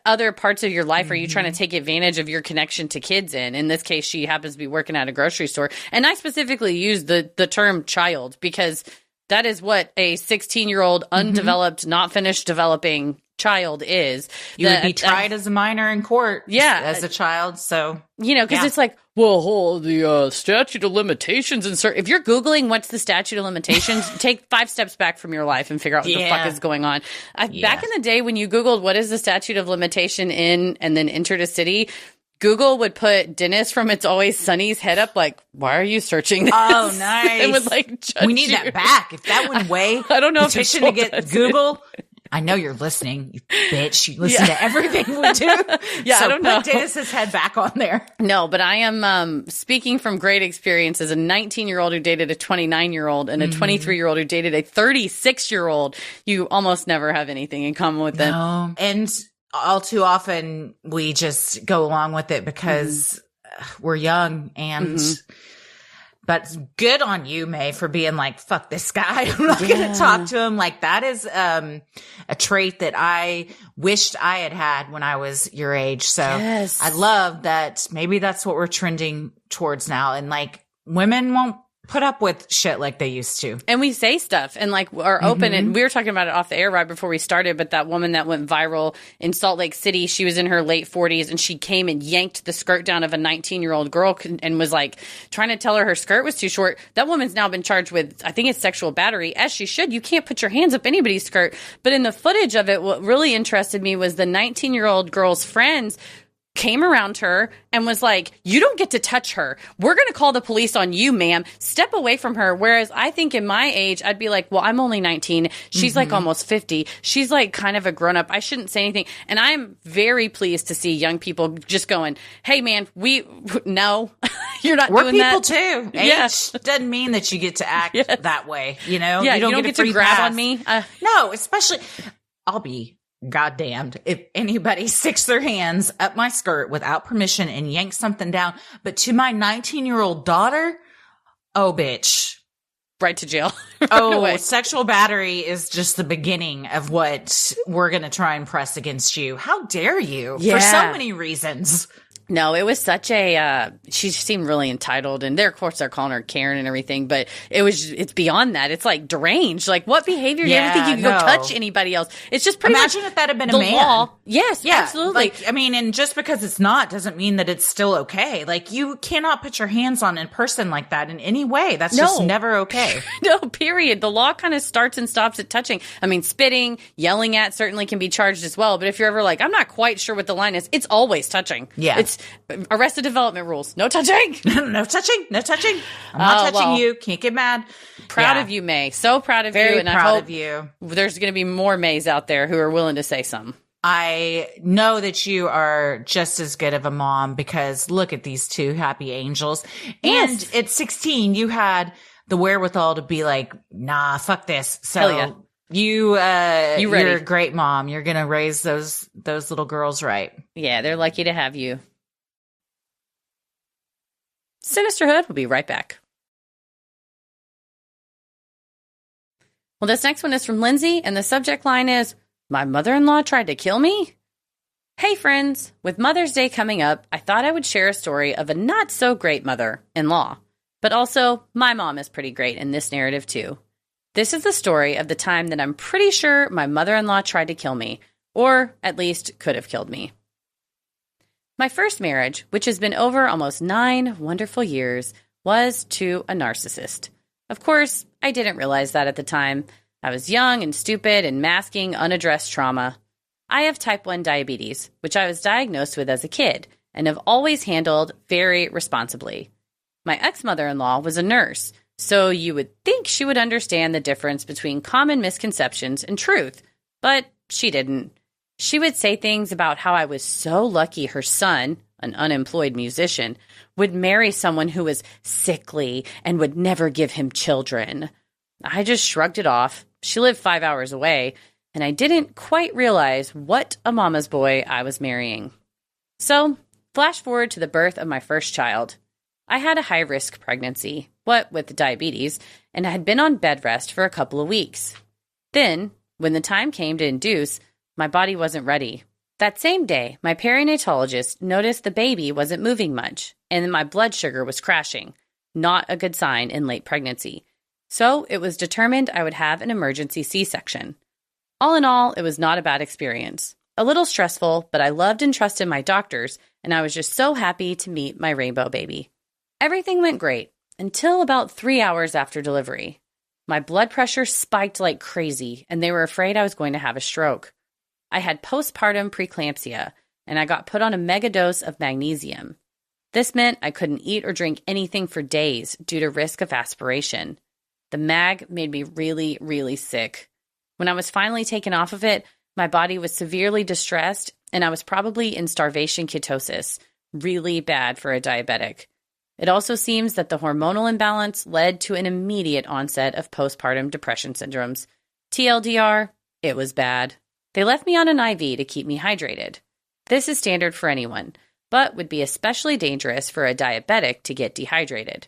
other parts of your life are you trying to take advantage of your connection to kids in? In this case, she happens to be working at a grocery store. And I specifically use the term child because that is what a 16-year-old undeveloped, not finished developing child is.
You would be tried as a minor in court as a child. So,
you know, because it's like, well, the statute of limitations if you're Googling what's the statute of limitations, take 5 steps back from your life and figure out what the fuck is going on. Back in the day when you Googled what is the statute of limitation in and then entered a city, Google would put Dennis from It's Always Sunny's head up like, why are you searching this?
Oh, nice.
It would like judge
we need that back. If that went away,
I don't know if
petition to get Google. I know you're listening, you bitch. You listen to everything we do.
So
I don't know. Put Dennis's head back on there.
No, but I am speaking from great experience as a 19-year-old who dated a 29-year-old and a 23-year-old who dated a 36-year-old. You almost never have anything in common with them.
No. And all too often we just go along with it because we're young and but good on you, May, for being like, fuck this guy. I'm not going to talk to him. Like that is a trait that I wished I had had when I was your age. So I love that maybe that's what we're trending towards now. And like women won't put up with shit like they used to.
And we say stuff and like are open. And we were talking about it off the air right before we started, but that woman that went viral in Salt Lake City, she was in her late 40s and she came and yanked the skirt down of a 19-year-old girl and was like trying to tell her skirt was too short. That woman's now been charged with, I think it's sexual battery, as she should. You can't put your hands up anybody's skirt. But in the footage of it, what really interested me was the 19-year-old girl's friends came around her and was like, you don't get to touch her. We're going to call the police on you, ma'am. Step away from her. Whereas I think in my age, I'd be like, well, I'm only 19. She's like almost 50. She's like kind of a grown up. I shouldn't say anything. And I'm very pleased to see young people just going, hey, man, no, you're not doing that.
We're people too. Age doesn't mean that you get to act that way. You know,
you don't get to grab on me.
No, especially I'll be goddamned if anybody sticks their hands up my skirt without permission and yanks something down. But to my 19-year-old daughter, oh, bitch.
Right to jail.
Sexual battery is just the beginning of what we're going to try and press against you. How dare you? For so many reasons.
No, it was such a, she seemed really entitled and of course they're calling her Karen and everything, but it's beyond that. It's like deranged. Like what behavior? You ever think you could go touch anybody else? It's just pretty
much if that had been a man. Law.
Yes, absolutely.
Like, I mean, and just because it's not doesn't mean that it's still okay. Like you cannot put your hands on a person like that in any way. That's just never okay.
No, period. The law kind of starts and stops at touching. I mean, spitting, yelling at certainly can be charged as well. But if you're ever like, I'm not quite sure what the line is, it's always touching.
Yeah.
It's Arrested Development rules. No touching.
No touching. No touching. I'm not touching you. Can't get mad.
Proud of you, May. So proud of
Very
you. And
proud
I hope
of you.
There's going to be more Mays out there who are willing to say something.
I know that you are just as good of a mom because look at these two happy angels.
Yes.
And at 16, you had the wherewithal to be like, nah, fuck this. So you're a great mom. You're going to raise those little girls right.
Yeah, they're lucky to have you. Sinisterhood will be right back. Well, this next one is from Lindsay, and the subject line is, my mother-in-law tried to kill me? Hey, friends. With Mother's Day coming up, I thought I would share a story of a not-so-great mother-in-law. But also, my mom is pretty great in this narrative, too. This is the story of the time that I'm pretty sure my mother-in-law tried to kill me, or at least could have killed me. My first marriage, which has been over almost 9 wonderful years, was to a narcissist. Of course, I didn't realize that at the time. I was young and stupid and masking unaddressed trauma. I have type 1 diabetes, which I was diagnosed with as a kid, and have always handled very responsibly. My ex-mother-in-law was a nurse, so you would think she would understand the difference between common misconceptions and truth, but she didn't. She would say things about how I was so lucky her son, an unemployed musician, would marry someone who was sickly and would never give him children. I just shrugged it off. She lived 5 hours away, and I didn't quite realize what a mama's boy I was marrying. So, flash forward to the birth of my first child. I had a high-risk pregnancy, what with diabetes, and I had been on bed rest for a couple of weeks. Then, when the time came to induce, my body wasn't ready. That same day, my perinatologist noticed the baby wasn't moving much, and my blood sugar was crashing. Not a good sign in late pregnancy. So, it was determined I would have an emergency C-section. All in all, it was not a bad experience. A little stressful, but I loved and trusted my doctors, and I was just so happy to meet my rainbow baby. Everything went great until about 3 hours after delivery. My blood pressure spiked like crazy, and they were afraid I was going to have a stroke. I had postpartum preeclampsia, and I got put on a mega dose of magnesium. This meant I couldn't eat or drink anything for days due to risk of aspiration. The mag made me really, really sick. When I was finally taken off of it, my body was severely distressed, and I was probably in starvation ketosis, really bad for a diabetic. It also seems that the hormonal imbalance led to an immediate onset of postpartum depression syndromes. TLDR, it was bad. They left me on an IV to keep me hydrated. This is standard for anyone, but would be especially dangerous for a diabetic to get dehydrated.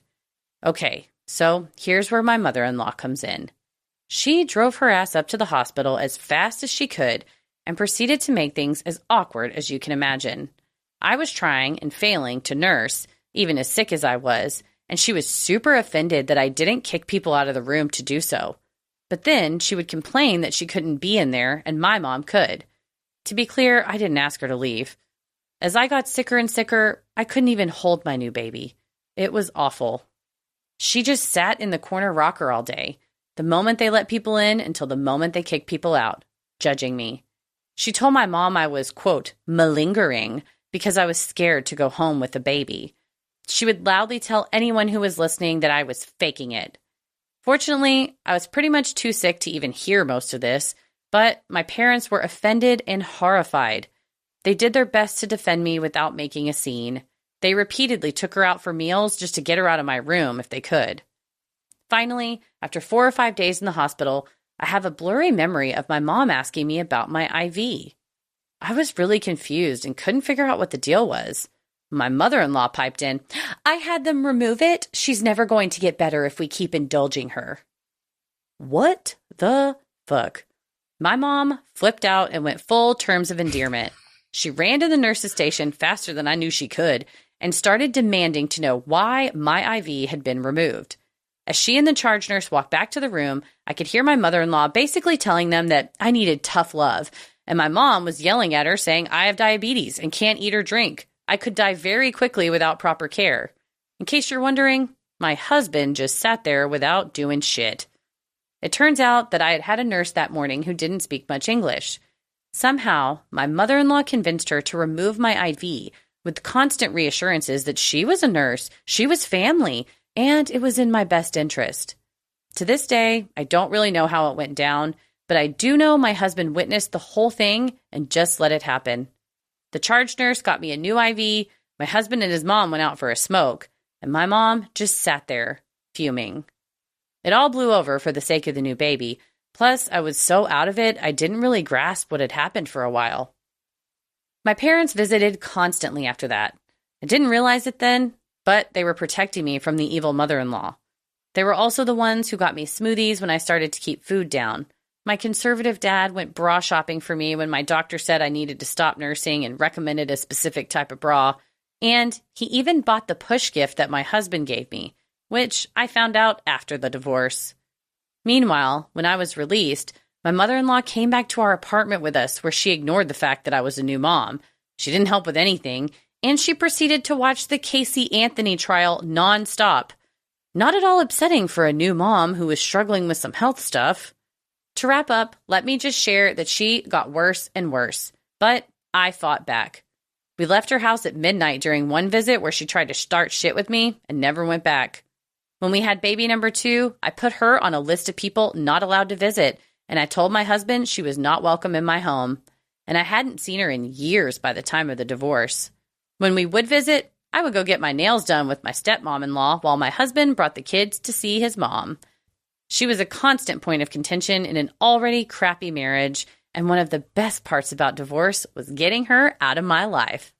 Okay, so here's where my mother-in-law comes in. She drove her ass up to the hospital as fast as she could and proceeded to make things as awkward as you can imagine. I was trying and failing to nurse, even as sick as I was, and she was super offended that I didn't kick people out of the room to do so. But then she would complain that she couldn't be in there and my mom could. To be clear, I didn't ask her to leave. As I got sicker and sicker, I couldn't even hold my new baby. It was awful. She just sat in the corner rocker all day, the moment they let people in until the moment they kicked people out, judging me. She told my mom I was, quote, malingering because I was scared to go home with the baby. She would loudly tell anyone who was listening that I was faking it. Fortunately, I was pretty much too sick to even hear most of this, but my parents were offended and horrified. They did their best to defend me without making a scene. They repeatedly took her out for meals just to get her out of my room if they could. Finally, after 4 or 5 days in the hospital, I have a blurry memory of my mom asking me about my IV. I was really confused and couldn't figure out what the deal was. My mother-in-law piped in, I had them remove it. She's never going to get better if we keep indulging her. What the fuck? My mom flipped out and went full terms of endearment. She ran to the nurse's station faster than I knew she could and started demanding to know why my IV had been removed. As she and the charge nurse walked back to the room, I could hear my mother-in-law basically telling them that I needed tough love, and my mom was yelling at her saying I have diabetes and can't eat or drink. I could die very quickly without proper care. In case you're wondering, my husband just sat there without doing shit. It turns out that I had had a nurse that morning who didn't speak much English. Somehow, my mother-in-law convinced her to remove my IV with constant reassurances that she was a nurse, she was family, and it was in my best interest. To this day, I don't really know how it went down, but I do know my husband witnessed the whole thing and just let it happen. The charge nurse got me a new IV, my husband and his mom went out for a smoke, and my mom just sat there, fuming. It all blew over for the sake of the new baby, plus I was so out of it I didn't really grasp what had happened for a while. My parents visited constantly after that. I didn't realize it then, but they were protecting me from the evil mother-in-law. They were also the ones who got me smoothies when I started to keep food down. My conservative dad went bra shopping for me when my doctor said I needed to stop nursing and recommended a specific type of bra. And he even bought the push gift that my husband gave me, which I found out after the divorce. Meanwhile, when I was released, my mother-in-law came back to our apartment with us where she ignored the fact that I was a new mom. She didn't help with anything, and she proceeded to watch the Casey Anthony trial nonstop. Not at all upsetting for a new mom who was struggling with some health stuff. To wrap up, let me just share that she got worse and worse, but I fought back. We left her house at midnight during one visit where she tried to start shit with me and never went back. When we had baby number 2, I put her on a list of people not allowed to visit, and I told my husband she was not welcome in my home. and I hadn't seen her in years by the time of the divorce. When we would visit, I would go get my nails done with my stepmom-in-law while my husband brought the kids to see his mom. She was a constant point of contention in an already crappy marriage, and one of the best parts about divorce was getting her out of my life.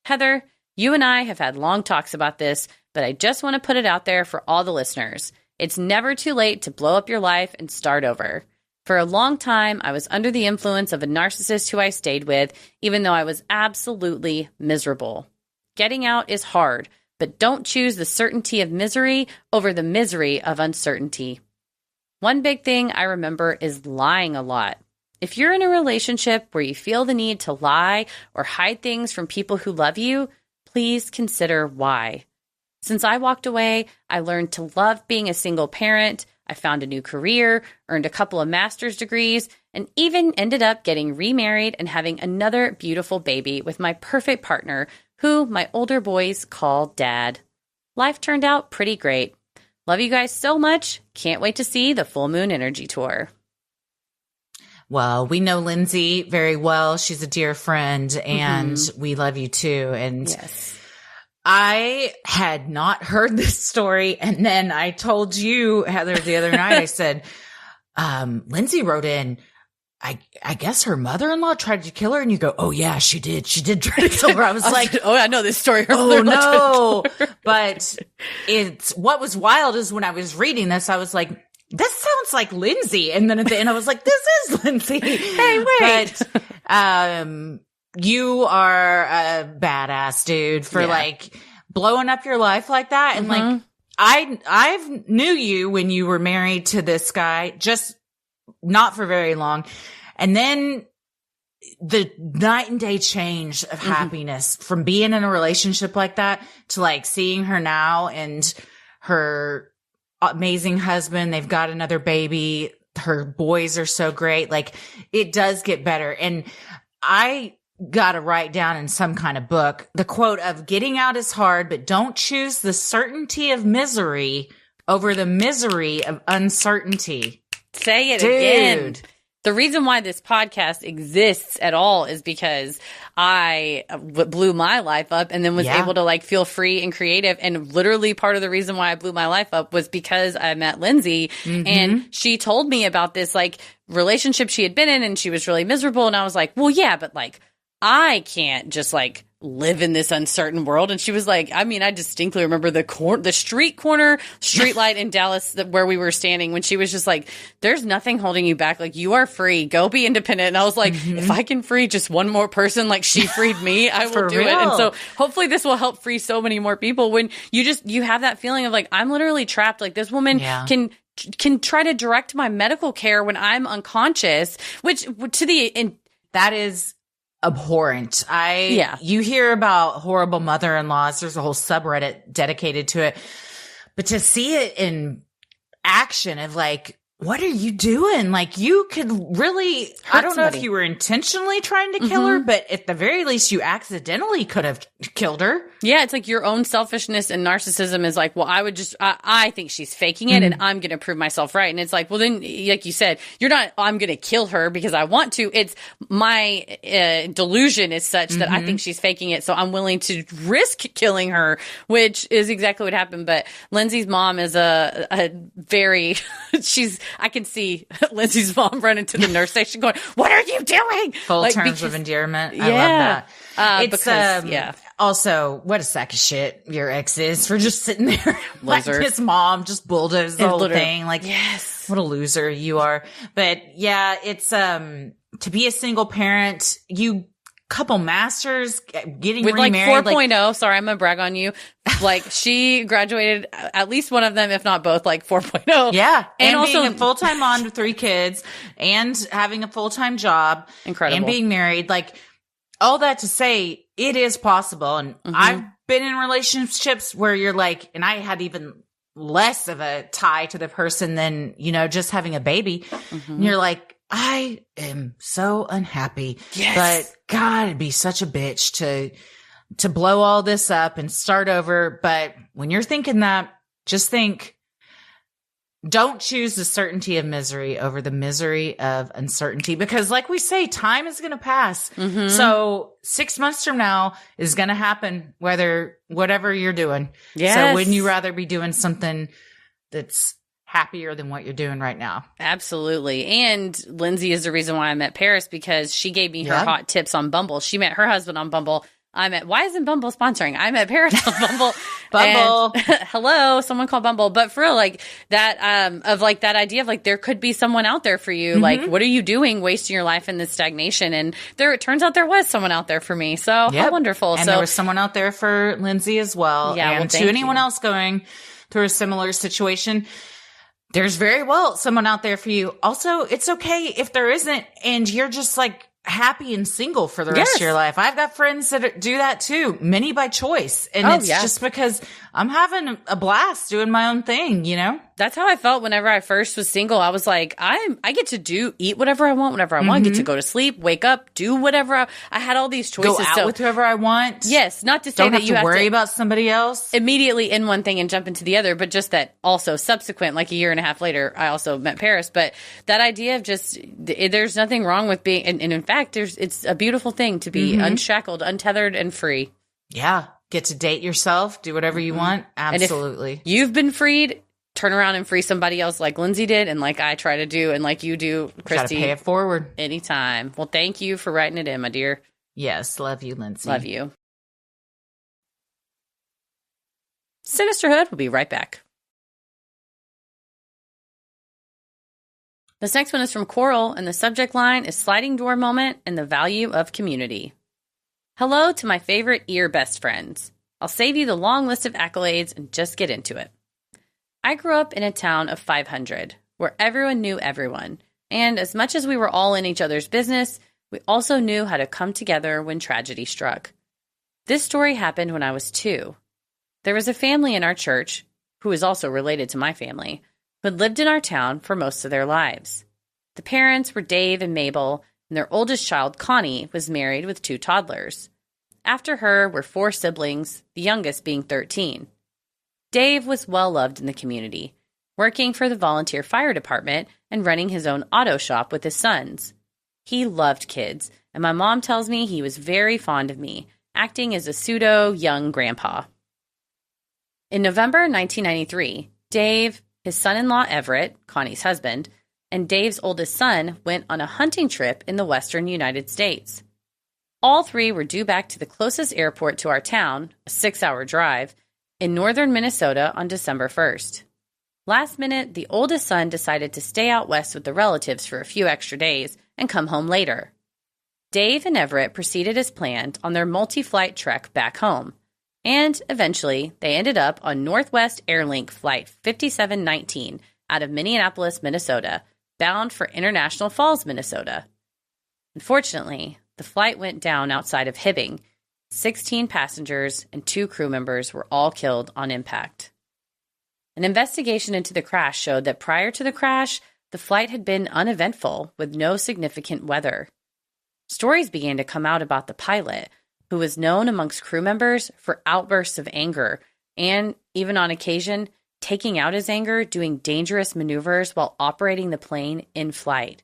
Heather, you and I have had long talks about this, but I just want to put it out there for all the listeners. It's never too late to blow up your life and start over. For a long time, I was under the influence of a narcissist who I stayed with, even though I was absolutely miserable. Getting out is hard, but don't choose the certainty of misery over the misery of uncertainty. One big thing I remember is lying a lot. If you're in a relationship where you feel the need to lie or hide things from people who love you, please consider why. Since I walked away, I learned to love being a single parent. I found a new career, earned a couple of master's degrees, and even ended up getting remarried and having another beautiful baby with my perfect partner, who my older boys call Dad. Life turned out pretty great. Love you guys so much. Can't wait to see the Full Moon Energy Tour.
Well, we know Lindsay very well. She's a dear friend, and we love you too. And
yes.
I had not heard this story. And then I told you, Heather, the other night, I said, Lindsay wrote in, I guess her mother-in-law tried to kill her. And you go, oh yeah, she did. She did try to kill her. I was like,
oh, I know this story. Her
oh
mother-in-law
no. But what was wild is when I was reading this, I was like, this sounds like Lindsay. And then at the end, I was like, this is Lindsay.
Hey, wait.
But, you are a badass dude for like blowing up your life like that. And like, I've knew you when you were married to this guy, just not for very long. And then the night and day change of happiness from being in a relationship like that to like seeing her now and her amazing husband. They've got another baby. Her boys are so great. Like it does get better. And I got to write down in some kind of book the quote of getting out is hard, but don't choose the certainty of misery over the misery of uncertainty.
Say it again. The reason why this podcast exists at all is because I blew my life up and then was able to like feel free and creative. And literally part of the reason why I blew my life up was because I met Lindsay and she told me about this like relationship she had been in and she was really miserable. And I was like, well, yeah, but like I can't just like live in this uncertain world. And she was like, I mean, I distinctly remember the street light in Dallas where we were standing when she was just like, there's nothing holding you back. Like you are free. Go be independent. And I was like, if I can free just one more person, like she freed me, I will do it. And so hopefully this will help free so many more people when you have that feeling of like, I'm literally trapped. Like this woman can try to direct my medical care when I'm unconscious, which
that is abhorrent. You hear about horrible mother-in-laws. There's a whole subreddit dedicated to it, but to see it in action of like, what are you doing? Like you could really, I don't know if you were intentionally trying to kill her, but at the very least you accidentally could have killed her.
Yeah. It's like your own selfishness and narcissism is like, well, I think she's faking it and I'm going to prove myself right. And it's like, well, then like you said, I'm going to kill her because I want to. It's my delusion is such that I think she's faking it. So I'm willing to risk killing her, which is exactly what happened. But Lindsay's mom is a very, I can see Lindsay's mom running to the nurse station going, what are you doing?
Full terms of endearment. I love that. It's also, what a sack of shit your ex is for just sitting there. Like his mom just bulldozed the whole thing. Like, yes, what a loser you are. But yeah, it's, to be a single parent, couple masters, getting
with
remarried.
Like 4.0. Sorry, I'm going to brag on you. Like she graduated at least one of them, if not both, like 4.0.
Yeah.
And also
being a full-time mom with 3 kids and having a full-time job.
Incredible.
And being married. Like all that to say it is possible. And I've been in relationships where you're like, and I had even less of a tie to the person than, just having a baby. And you're like, I am so unhappy. Yes. But God, it'd be such a bitch to blow all this up and start over. But when you're thinking that, just think don't choose the certainty of misery over the misery of uncertainty, because like we say, time is going to pass.
Mm-hmm.
So 6 months from now is going to happen, whatever you're doing.
Yes.
So wouldn't you rather be doing something that's happier than what you're doing right now?
Absolutely. And Lindsay is the reason why I met Paris, because she gave me her hot tips on Bumble. She met her husband on Bumble. Why isn't Bumble sponsoring? I met Paris on Bumble.
Bumble.
Hello, someone called Bumble. But for real, like that, of like that idea of like, there could be someone out there for you. Like, what are you doing wasting your life in this stagnation? And it turns out there was someone out there for me. So how wonderful.
And there was someone out there for Lindsay as well.
Yeah,
and to anyone else going through a similar situation, there's very well someone out there for you. Also, it's okay if there isn't, and you're just like happy and single for the rest of your life. I've got friends that do that too, many by choice. And it's just because I'm having a blast doing my own thing, you know?
That's how I felt whenever I first was single. I was like, I get to eat whatever I want, whenever I want, get to go to sleep, wake up, do whatever. I had all these choices.
Go out with whoever I want.
Yes. Not to say
Don't
that
have
you
to
have
worry
to
about somebody else.
immediately in one thing and jump into the other, but just that also subsequent, like a year and a half later, I also met Paris. But that idea of just, there's nothing wrong with being, and in fact, it's a beautiful thing to be unshackled, untethered, and free.
Yeah. Get to date yourself, do whatever you want. Absolutely.
And if you've been freed, turn around and free somebody else like Lindsay did, and like I try to do, and like you do, Christy.
Gotta pay it forward.
Anytime. Well, thank you for writing it in, my dear.
Yes. Love you, Lindsay.
Love you. Sinisterhood will be right back. This next one is from Coral, and the subject line is Sliding Door Moment and the Value of Community. Hello to my favorite ear best friends. I'll save you the long list of accolades and just get into it. I grew up in a town of 500, where everyone knew everyone, and as much as we were all in each other's business, we also knew how to come together when tragedy struck. This story happened when I was 2. There was a family in our church, who is also related to my family, who had lived in our town for most of their lives. The parents were Dave and Mabel, and their oldest child, Connie, was married with 2 toddlers. After her were 4 siblings, the youngest being 13. Dave was well loved in the community, working for the volunteer fire department and running his own auto shop with his sons. He loved kids, and my mom tells me he was very fond of me, acting as a pseudo-young grandpa. In November 1993, Dave, his son-in-law Everett, Connie's husband, and Dave's oldest son went on a hunting trip in the western United States. All 3 were due back to the closest airport to our town, a 6-hour drive, in northern Minnesota on December 1st. Last minute, the oldest son decided to stay out west with the relatives for a few extra days and come home later. Dave and Everett proceeded as planned on their multi-flight trek back home, and eventually they ended up on Northwest Airlink Flight 5719 out of Minneapolis, Minnesota, bound for International Falls, Minnesota. Unfortunately, the flight went down outside of Hibbing. 16 passengers and 2 crew members were all killed on impact. An investigation into the crash showed that prior to the crash, the flight had been uneventful with no significant weather. Stories began to come out about the pilot, who was known amongst crew members for outbursts of anger and, even on occasion, taking out his anger doing dangerous maneuvers while operating the plane in flight.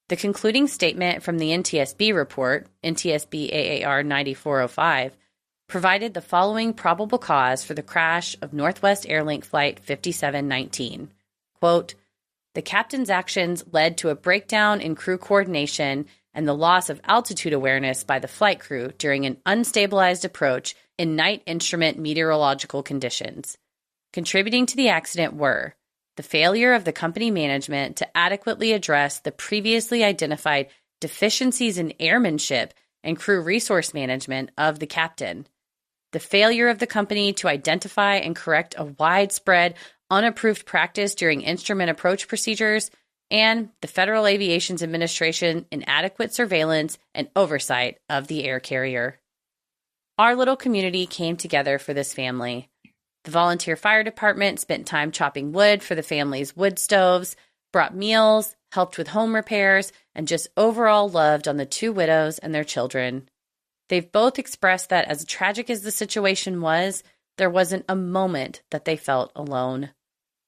The concluding statement from the NTSB report, NTSB AAR 9405, provided the following probable cause for the crash of Northwest Airlink Flight 5719. Quote, the captain's actions led to a breakdown in crew coordination and the loss of altitude awareness by the flight crew during an unstabilized approach in night instrument meteorological conditions. Contributing to the accident were the failure of the company management to adequately address the previously identified deficiencies in airmanship and crew resource management of the captain, the failure of the company to identify and correct a widespread, unapproved practice during instrument approach procedures, and the Federal Aviation Administration inadequate surveillance and oversight of the air carrier. Our little community came together for this family. The volunteer fire department spent time chopping wood for the family's wood stoves, brought meals, helped with home repairs, and just overall loved on the 2 widows and their children. They've both expressed that as tragic as the situation was, there wasn't a moment that they felt alone.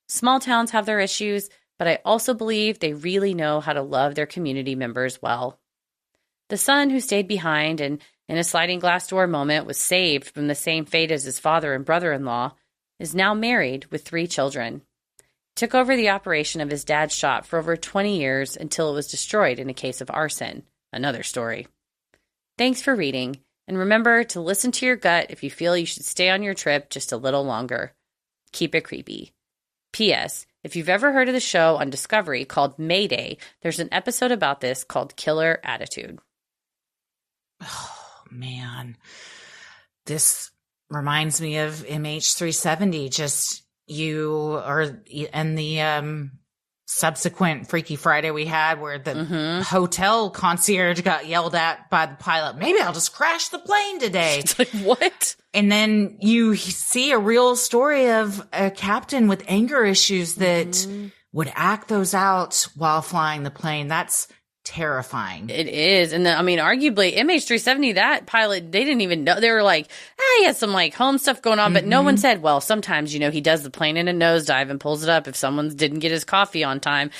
Small towns have their issues, but I also believe they really know how to love their community members well. The son who stayed behind and, in a sliding glass door moment, was saved from the same fate as his father and brother-in-law, is now married with 3 children. Took over the operation of his dad's shop for over 20 years until it was destroyed in a case of arson. Another story. Thanks for reading, and remember to listen to your gut if you feel you should stay on your trip just a little longer. Keep it creepy. P.S. If you've ever heard of the show on Discovery called Mayday, there's an episode about this called Killer Attitude.
Oh, man. This reminds me of MH370. Just you are and the subsequent Freaky Friday we had where the hotel concierge got yelled at by the pilot. Maybe I'll just crash the plane today.
It's like, what?
And then you see a real story of a captain with anger issues that would act those out while flying the plane. That's terrifying.
It is. And arguably MH370, that pilot, they didn't even know. They were like, he had some like home stuff going on, but no one said, well, sometimes, he does the plane in a nosedive and pulls it up if someone didn't get his coffee on time.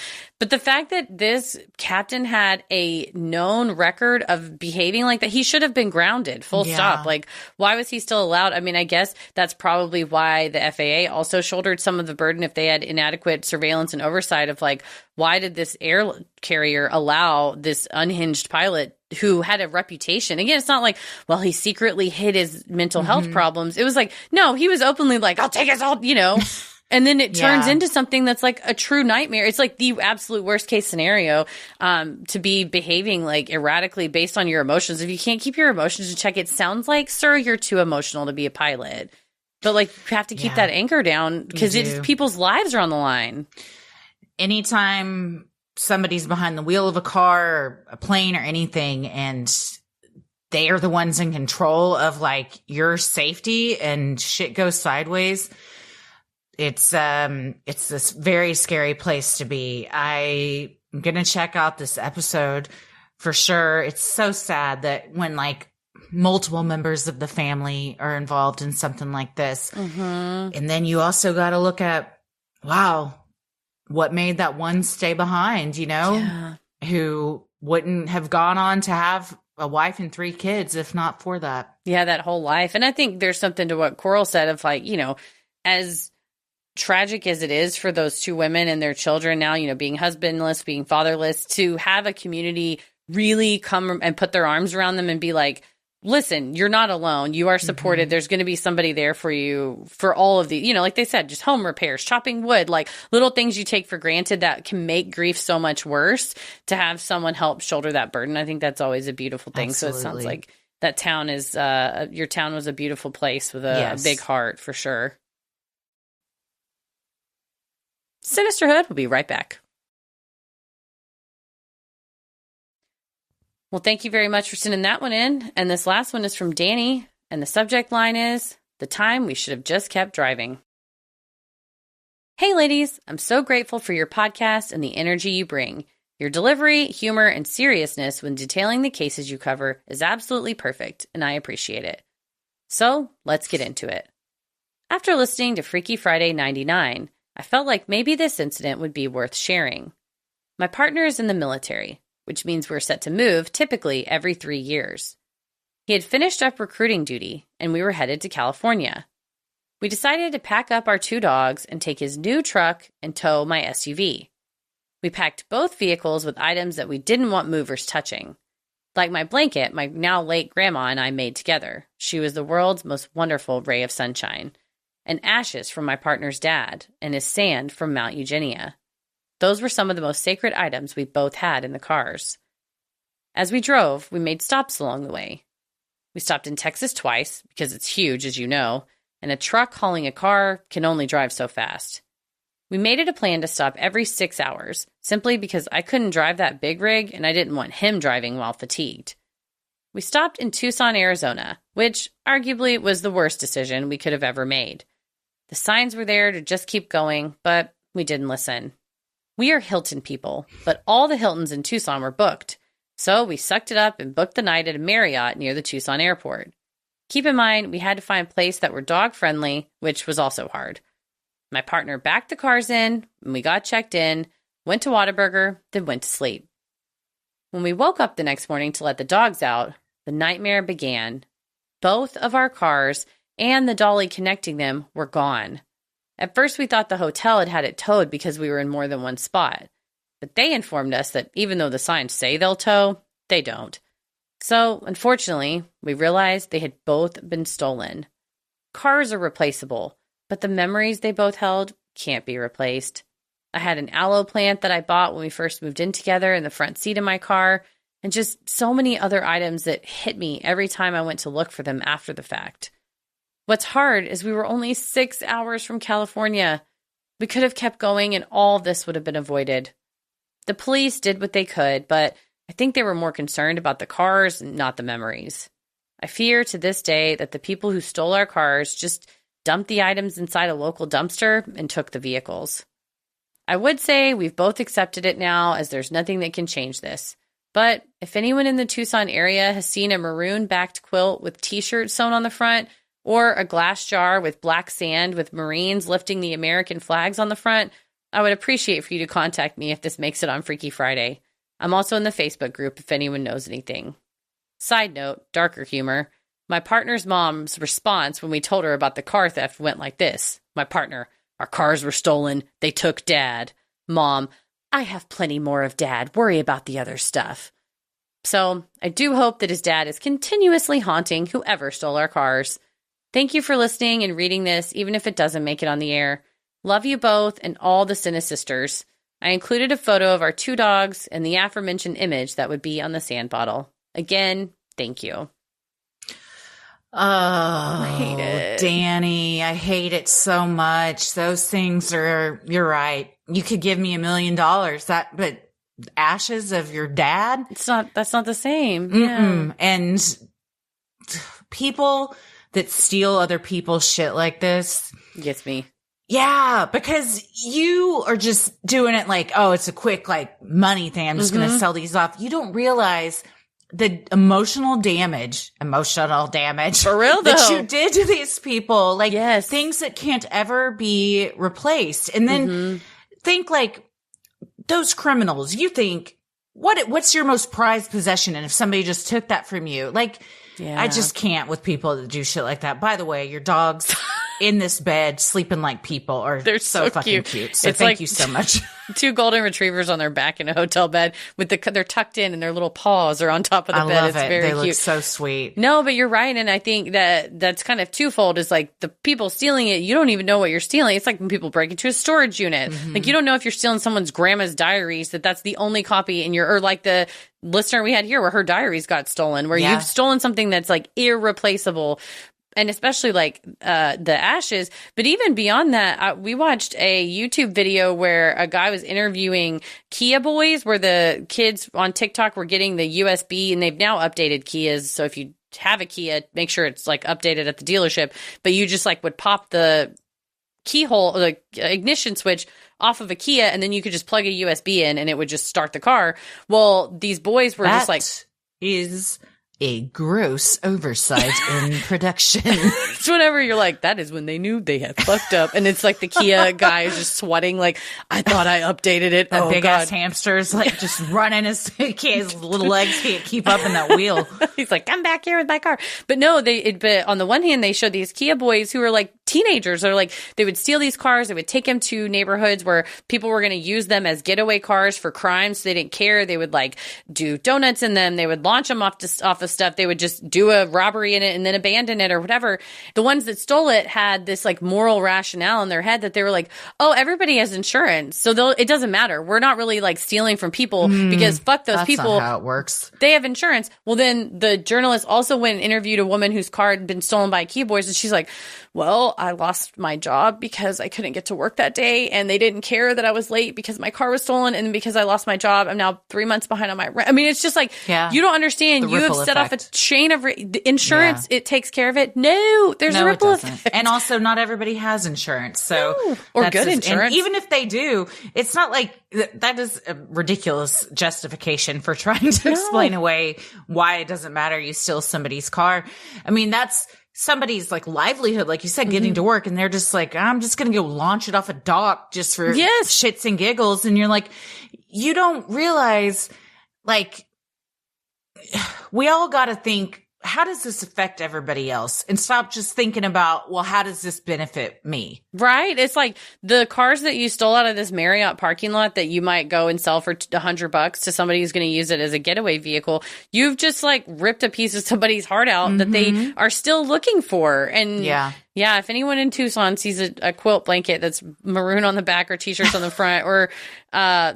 But the fact that this captain had a known record of behaving like that, he should have been grounded, full stop. Like, why was he still allowed? I guess that's probably why the FAA also shouldered some of the burden if they had inadequate surveillance and oversight of like, why did this air carrier allow this unhinged pilot who had a reputation? Again, it's not like, well, he secretly hid his mental health problems. It was like, no, he was openly like, I'll take us all, And then it turns into something that's like a true nightmare. It's like the absolute worst case scenario to be behaving like erratically based on your emotions. If you can't keep your emotions in check, it sounds like, sir, you're too emotional to be a pilot. But like, you have to keep that anger down because people's lives are on the line.
Anytime somebody's behind the wheel of a car or a plane or anything and they are the ones in control of like your safety and shit goes sideways, it's this very scary place to be. I'm going to check out this episode for sure. It's so sad that when like multiple members of the family are involved in something like this. And then you also got to look at, wow, what made that one stay behind, who wouldn't have gone on to have a wife and 3 kids if not for that.
Yeah, that whole life. And I think there's something to what Coral said of like, as tragic as it is for those 2 women and their children now, being husbandless, being fatherless, to have a community really come and put their arms around them and be like, listen, you're not alone. You are supported. There's going to be somebody there for you for all of the, like they said, just home repairs, chopping wood, like little things you take for granted that can make grief so much worse. To have someone help shoulder that burden, I think that's always a beautiful thing. Absolutely. So it sounds like that town is, your town was a beautiful place with a big heart for sure. Sinisterhood will be right back. Well, thank you very much for sending that one in. And this last one is from Danny. And the subject line is, the time we should have just kept driving. Hey, ladies. I'm so grateful for your podcast and the energy you bring. Your delivery, humor, and seriousness when detailing the cases you cover is absolutely perfect, and I appreciate it. So, let's get into it. After listening to Freaky Friday 99, I felt like maybe this incident would be worth sharing. My partner is in the military, which means we're set to move typically every 3 years. He had finished up recruiting duty, and we were headed to California. We decided to pack up our 2 dogs and take his new truck and tow my SUV. We packed both vehicles with items that we didn't want movers touching. Like my blanket, my now late grandma and I made together. She was the world's most wonderful ray of sunshine. And ashes from my partner's dad, and his sand from Mount Eugenia. Those were some of the most sacred items we both had in the cars. As we drove, we made stops along the way. We stopped in Texas twice, because it's huge, as you know, and a truck hauling a car can only drive so fast. We made it a plan to stop every 6 hours, simply because I couldn't drive that big rig, and I didn't want him driving while fatigued. We stopped in Tucson, Arizona, which arguably was the worst decision we could have ever made. The signs were there to just keep going, but we didn't listen. We are Hilton people, but all the Hiltons in Tucson were booked. So we sucked it up and booked the night at a Marriott near the Tucson airport. Keep in mind, we had to find a place that were dog-friendly, which was also hard. My partner backed the cars in, and we got checked in, went to Whataburger, then went to sleep. When we woke up the next morning to let the dogs out, the nightmare began. Both of our cars and the dolly connecting them were gone. At first, we thought the hotel had had it towed because we were in more than one spot. But they informed us that even though the signs say they'll tow, they don't. So, unfortunately, we realized they had both been stolen. Cars are replaceable, but the memories they both held can't be replaced. I had an aloe plant that I bought when we first moved in together in the front seat of my car, and just so many other items that hit me every time I went to look for them after the fact. What's hard is we were only 6 hours from California. We could have kept going and all of this would have been avoided. The police did what they could, but I think they were more concerned about the cars and not the memories. I fear to this day that the people who stole our cars just dumped the items inside a local dumpster and took the vehicles. I would say we've both accepted it now, as there's nothing that can change this. But if anyone in the Tucson area has seen a maroon-backed quilt with t-shirts sewn on the front, or a glass jar with black sand with Marines lifting the American flags on the front, I would appreciate for you to contact me if this makes it on Freaky Friday. I'm also in the Facebook group if anyone knows anything. Side note, darker humor. My partner's mom's response when we told her about the car theft went like this. My partner: "Our cars were stolen. They took Dad." Mom: "I have plenty more of Dad. Worry about the other stuff." So I do hope that his dad is continuously haunting whoever stole our cars. Thank you for listening and reading this, even if it doesn't make it on the air. Love you both and all the Sinisisters. I included a photo of our 2 dogs and the aforementioned image that would be on the sand bottle. Again, thank you.
Oh,
I hate it.
Danny, I hate it so much. Those things you're right. You could give me $1 million, but ashes of your dad?
That's not the same.
Mm-mm.
Yeah.
And people that steal other people's shit like this
Gets me.
Yeah, because you are just doing it like, oh, it's a quick like money thing. I'm just going to sell these off. You don't realize the emotional damage
For real,
that
though.
you did to these people, like
Yes.
things that can't ever be replaced. And then think like those criminals, you think, what's your most prized possession? And if somebody just took that from you, like,
Yeah.
I just can't with people that do shit like that. By the way, your dogs in this bed sleeping like people are
They're so
fucking cute. So
It's
thank
like
you so much.
2 golden retrievers on their back in a hotel bed with they're tucked in and their little paws are on top of the
I
bed.
love
It's
it.
very
They
cute.
look so sweet.
No, but you're right. And I think that's kind of twofold is like the people stealing it, you don't even know what you're stealing. It's like when people break into a storage unit. Like you don't know if you're stealing someone's grandma's diaries, that's the only copy in or like the listener we had here where her diaries got stolen, where you've stolen something that's like irreplaceable. And especially like the ashes. But even beyond that, we watched a YouTube video where a guy was interviewing Kia boys, where the kids on TikTok were getting the USB, and they've now updated Kias. So if you have a Kia, make sure it's like updated at the dealership. But you just like would pop the keyhole, the ignition switch off of a Kia, and then you could just plug a USB in and it would just start the car. Well, these boys were just like...
is a gross oversight in production.
It's whenever you're like, that is when they knew they had fucked up. And it's like the Kia guy is just sweating like, I thought I updated it.
That
oh,
big
God.
ass hamster's like just running his little legs can't keep up in that wheel.
He's like, come back here with my car. But no, but on the one hand, they showed these Kia boys who were like teenagers. They're like, they would steal these cars. They would take them to neighborhoods where people were going to use them as getaway cars for crimes. So they didn't care. They would like do donuts in them. They would launch them off of stuff. They would just do a robbery in it and then abandon it or whatever. The ones that stole it had this like moral rationale in their head that they were like, oh, everybody has insurance. So it doesn't matter. We're not really like stealing from people because fuck those
That's
people.
not how it works.
They have insurance. Well, then the journalist also went and interviewed a woman whose car had been stolen by Key Boys. And she's like, well, I lost my job because I couldn't get to work that day. And they didn't care that I was late because my car was stolen. And because I lost my job, I'm now 3 months behind on my rent. I mean, it's just like, you don't understand.
The
You have
ripple
set off a
effect.
chain of insurance. It takes care of it. No, there's a ripple effect.
And also not everybody has insurance. So
Or
that's
good
just-
insurance.
And even if they do, it's not like that is a ridiculous justification for trying to explain away why it doesn't matter. You steal somebody's car. I mean, that's somebody's like livelihood, like you said, getting to work, and they're just like, I'm just going to go launch it off a dock just for shits and giggles. And you're like, you don't realize, like, we all got to think, how does this affect everybody else? And stop just thinking about, well, how does this benefit me?
Right. It's like the cars that you stole out of this Marriott parking lot that you might go and sell for $100 to somebody who's going to use it as a getaway vehicle. You've just like ripped a piece of somebody's heart out that they are still looking for. And yeah, if anyone in Tucson sees a quilt blanket that's maroon on the back or t-shirts on the front, or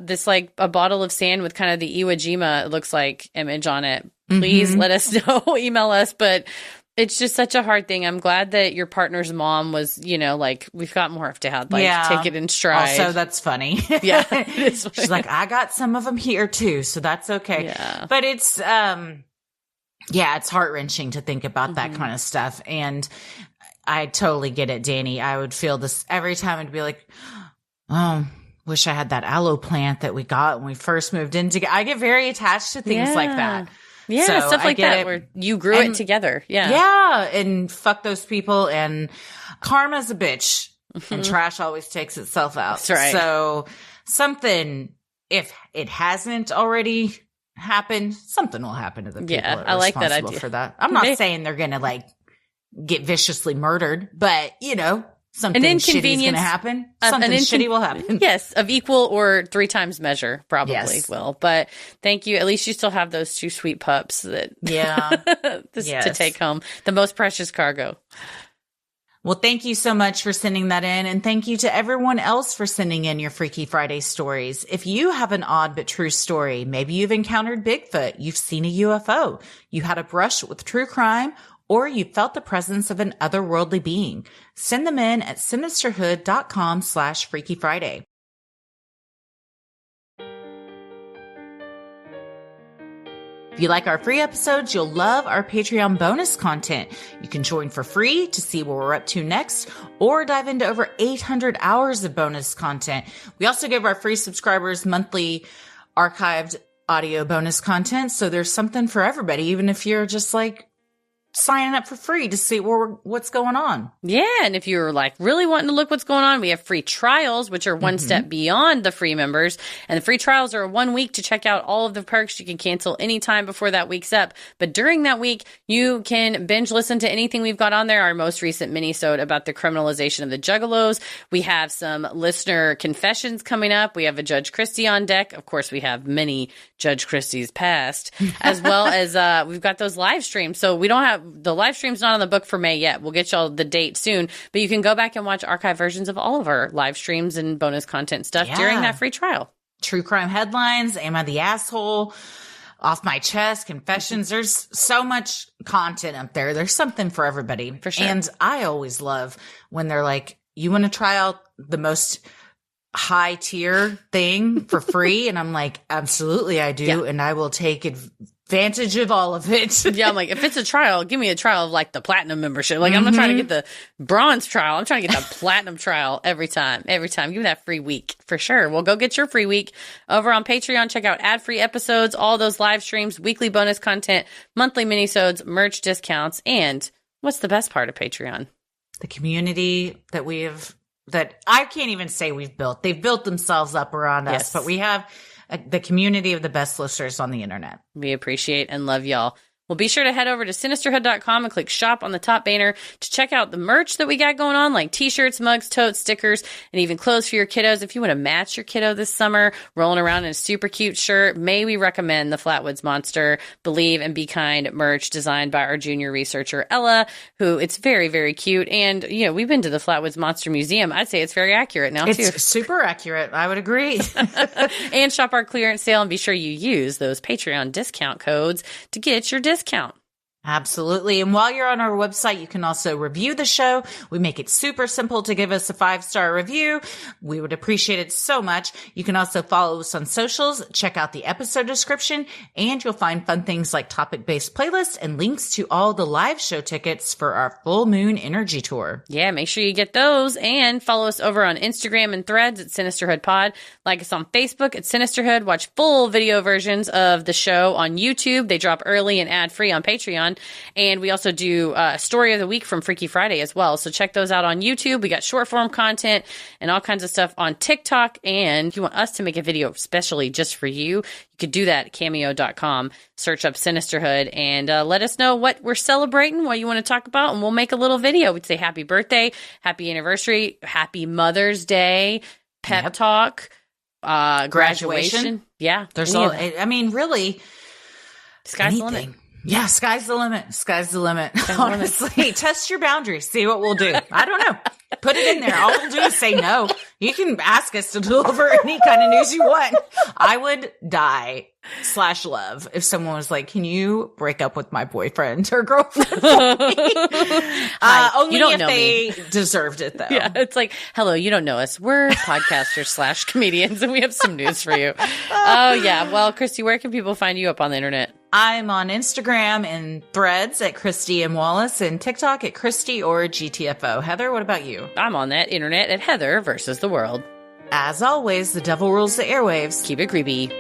this like a bottle of sand with kind of the Iwo Jima, it looks like, image on it, please let us know, email us. But it's just such a hard thing. I'm glad that your partner's mom was, you know, like, we've got more to have, like, take it in stride.
Also, that's funny.
Yeah.
She's like, I got some of them here too, so that's okay.
Yeah.
But it's, it's heart-wrenching to think about that kind of stuff. And I totally get it, Danny. I would feel this every time. I'd be like, oh, wish I had that aloe plant that we got when we first moved in together. I get very attached to things like that.
Yeah, so stuff like that where you grew it together. Yeah.
Yeah, and fuck those people. And karma's a bitch, and trash always takes itself out.
That's right.
So something, if it hasn't already happened, something will happen to the people that are
I like that
responsible
idea.
for that. I'm not saying they're going to like get viciously murdered, but you know, something shitty is going to happen. Something shitty will happen.
Yes, of equal or 3 times measure probably will. But thank you. At least you still have those 2 sweet pups that to take home. The most precious cargo.
Well, thank you so much for sending that in. And thank you to everyone else for sending in your Freaky Friday stories. If you have an odd but true story, maybe you've encountered Bigfoot, you've seen a UFO, you had a brush with true crime, or you felt the presence of an otherworldly being, send them in at sinisterhood.com/Freaky Friday. If you like our free episodes, you'll love our Patreon bonus content. You can join for free to see what we're up to next, or dive into over 800 hours of bonus content. We also give our free subscribers monthly archived audio bonus content, so there's something for everybody, even if you're just like signing up for free to see what's going on.
Yeah, and if you're like really wanting to look what's going on, we have free trials, which are one step beyond the free members. And the free trials are 1 week to check out all of the perks. You can cancel anytime before that week's up. But during that week, you can binge listen to anything we've got on there. Our most recent mini-sode about the criminalization of the juggalos. We have some listener confessions coming up. We have a Judge Christie on deck. Of course, we have many Judge Christie's past, as well as we've got those live streams. So we don't have the live stream's not on the book for May yet. We'll get y'all the date soon, but you can go back and watch archive versions of all of our live streams and bonus content stuff during that free trial.
True crime headlines, Am I the Asshole, Off My Chest, confessions. There's so much content up there. There's something for everybody.
For sure.
And I always love when they're like, you want to try out the most high tier thing for free? And I'm like, absolutely I do. Yeah. And I will take advantage of all of it.
Yeah, I'm like, if it's a trial, give me a trial of like the platinum membership. Like I'm not trying to get the bronze trial. I'm trying to get the platinum trial every time. Give me that free week for sure. Well, go get your free week over on Patreon. Check out ad-free episodes, all those live streams, weekly bonus content, monthly minisodes, merch discounts, and what's the best part of Patreon?
The community that that I can't even say we've built. They've built themselves up around us, but we have the community of the best listeners on the internet.
We appreciate and love y'all. Well, be sure to head over to Sinisterhood.com and click shop on the top banner to check out the merch that we got going on, like t-shirts, mugs, totes, stickers, and even clothes for your kiddos. If you want to match your kiddo this summer, rolling around in a super cute shirt, may we recommend the Flatwoods Monster Believe and Be Kind merch designed by our junior researcher, Ella, who it's very, very cute. And, you know, we've been to the Flatwoods Monster Museum. I'd say it's very accurate now, too.
It's super accurate. I would agree.
And shop our clearance sale and be sure you use those Patreon discount codes to get your discount.
Absolutely. And while you're on our website, you can also review the show. We make it super simple to give us a 5-star review. We would appreciate it so much. You can also follow us on socials, check out the episode description, and you'll find fun things like topic-based playlists and links to all the live show tickets for our Full Moon Energy Tour.
Yeah, make sure you get those and follow us over on Instagram and Threads at Sinisterhood Pod. Like us on Facebook at Sinisterhood. Watch full video versions of the show on YouTube. They drop early and ad-free on Patreon. And we also do a story of the week from Freaky Friday as well. So check those out on YouTube. We got short form content and all kinds of stuff on TikTok. And if you want us to make a video especially just for you, you could do that at cameo.com. Search up Sinisterhood and let us know what we're celebrating, what you want to talk about, and we'll make a little video. We'd say happy birthday, happy anniversary, happy Mother's Day, pep talk, graduation. Yeah.
There's all, I mean, really,
sky's the limit.
Yeah, sky's the limit. Sky's the limit. Honestly, test your boundaries. See what we'll do. I don't know. Put it in there. All we'll do is say no. You can ask us to deliver any kind of news you want. I would die /love if someone was like, can you break up with my boyfriend or girlfriend for me? Only if they deserved it, though.
Yeah, it's like, hello, you don't know us. We're podcasters / comedians, and we have some news for you. Oh, yeah. Well, Christy, where can people find you up on the internet?
I'm on Instagram and Threads at Christy M. Wallace and TikTok at Christy or GTFO. Heather, what about you?
I'm on that internet at Heather versus the world.
As always, the devil rules the airwaves.
Keep it creepy.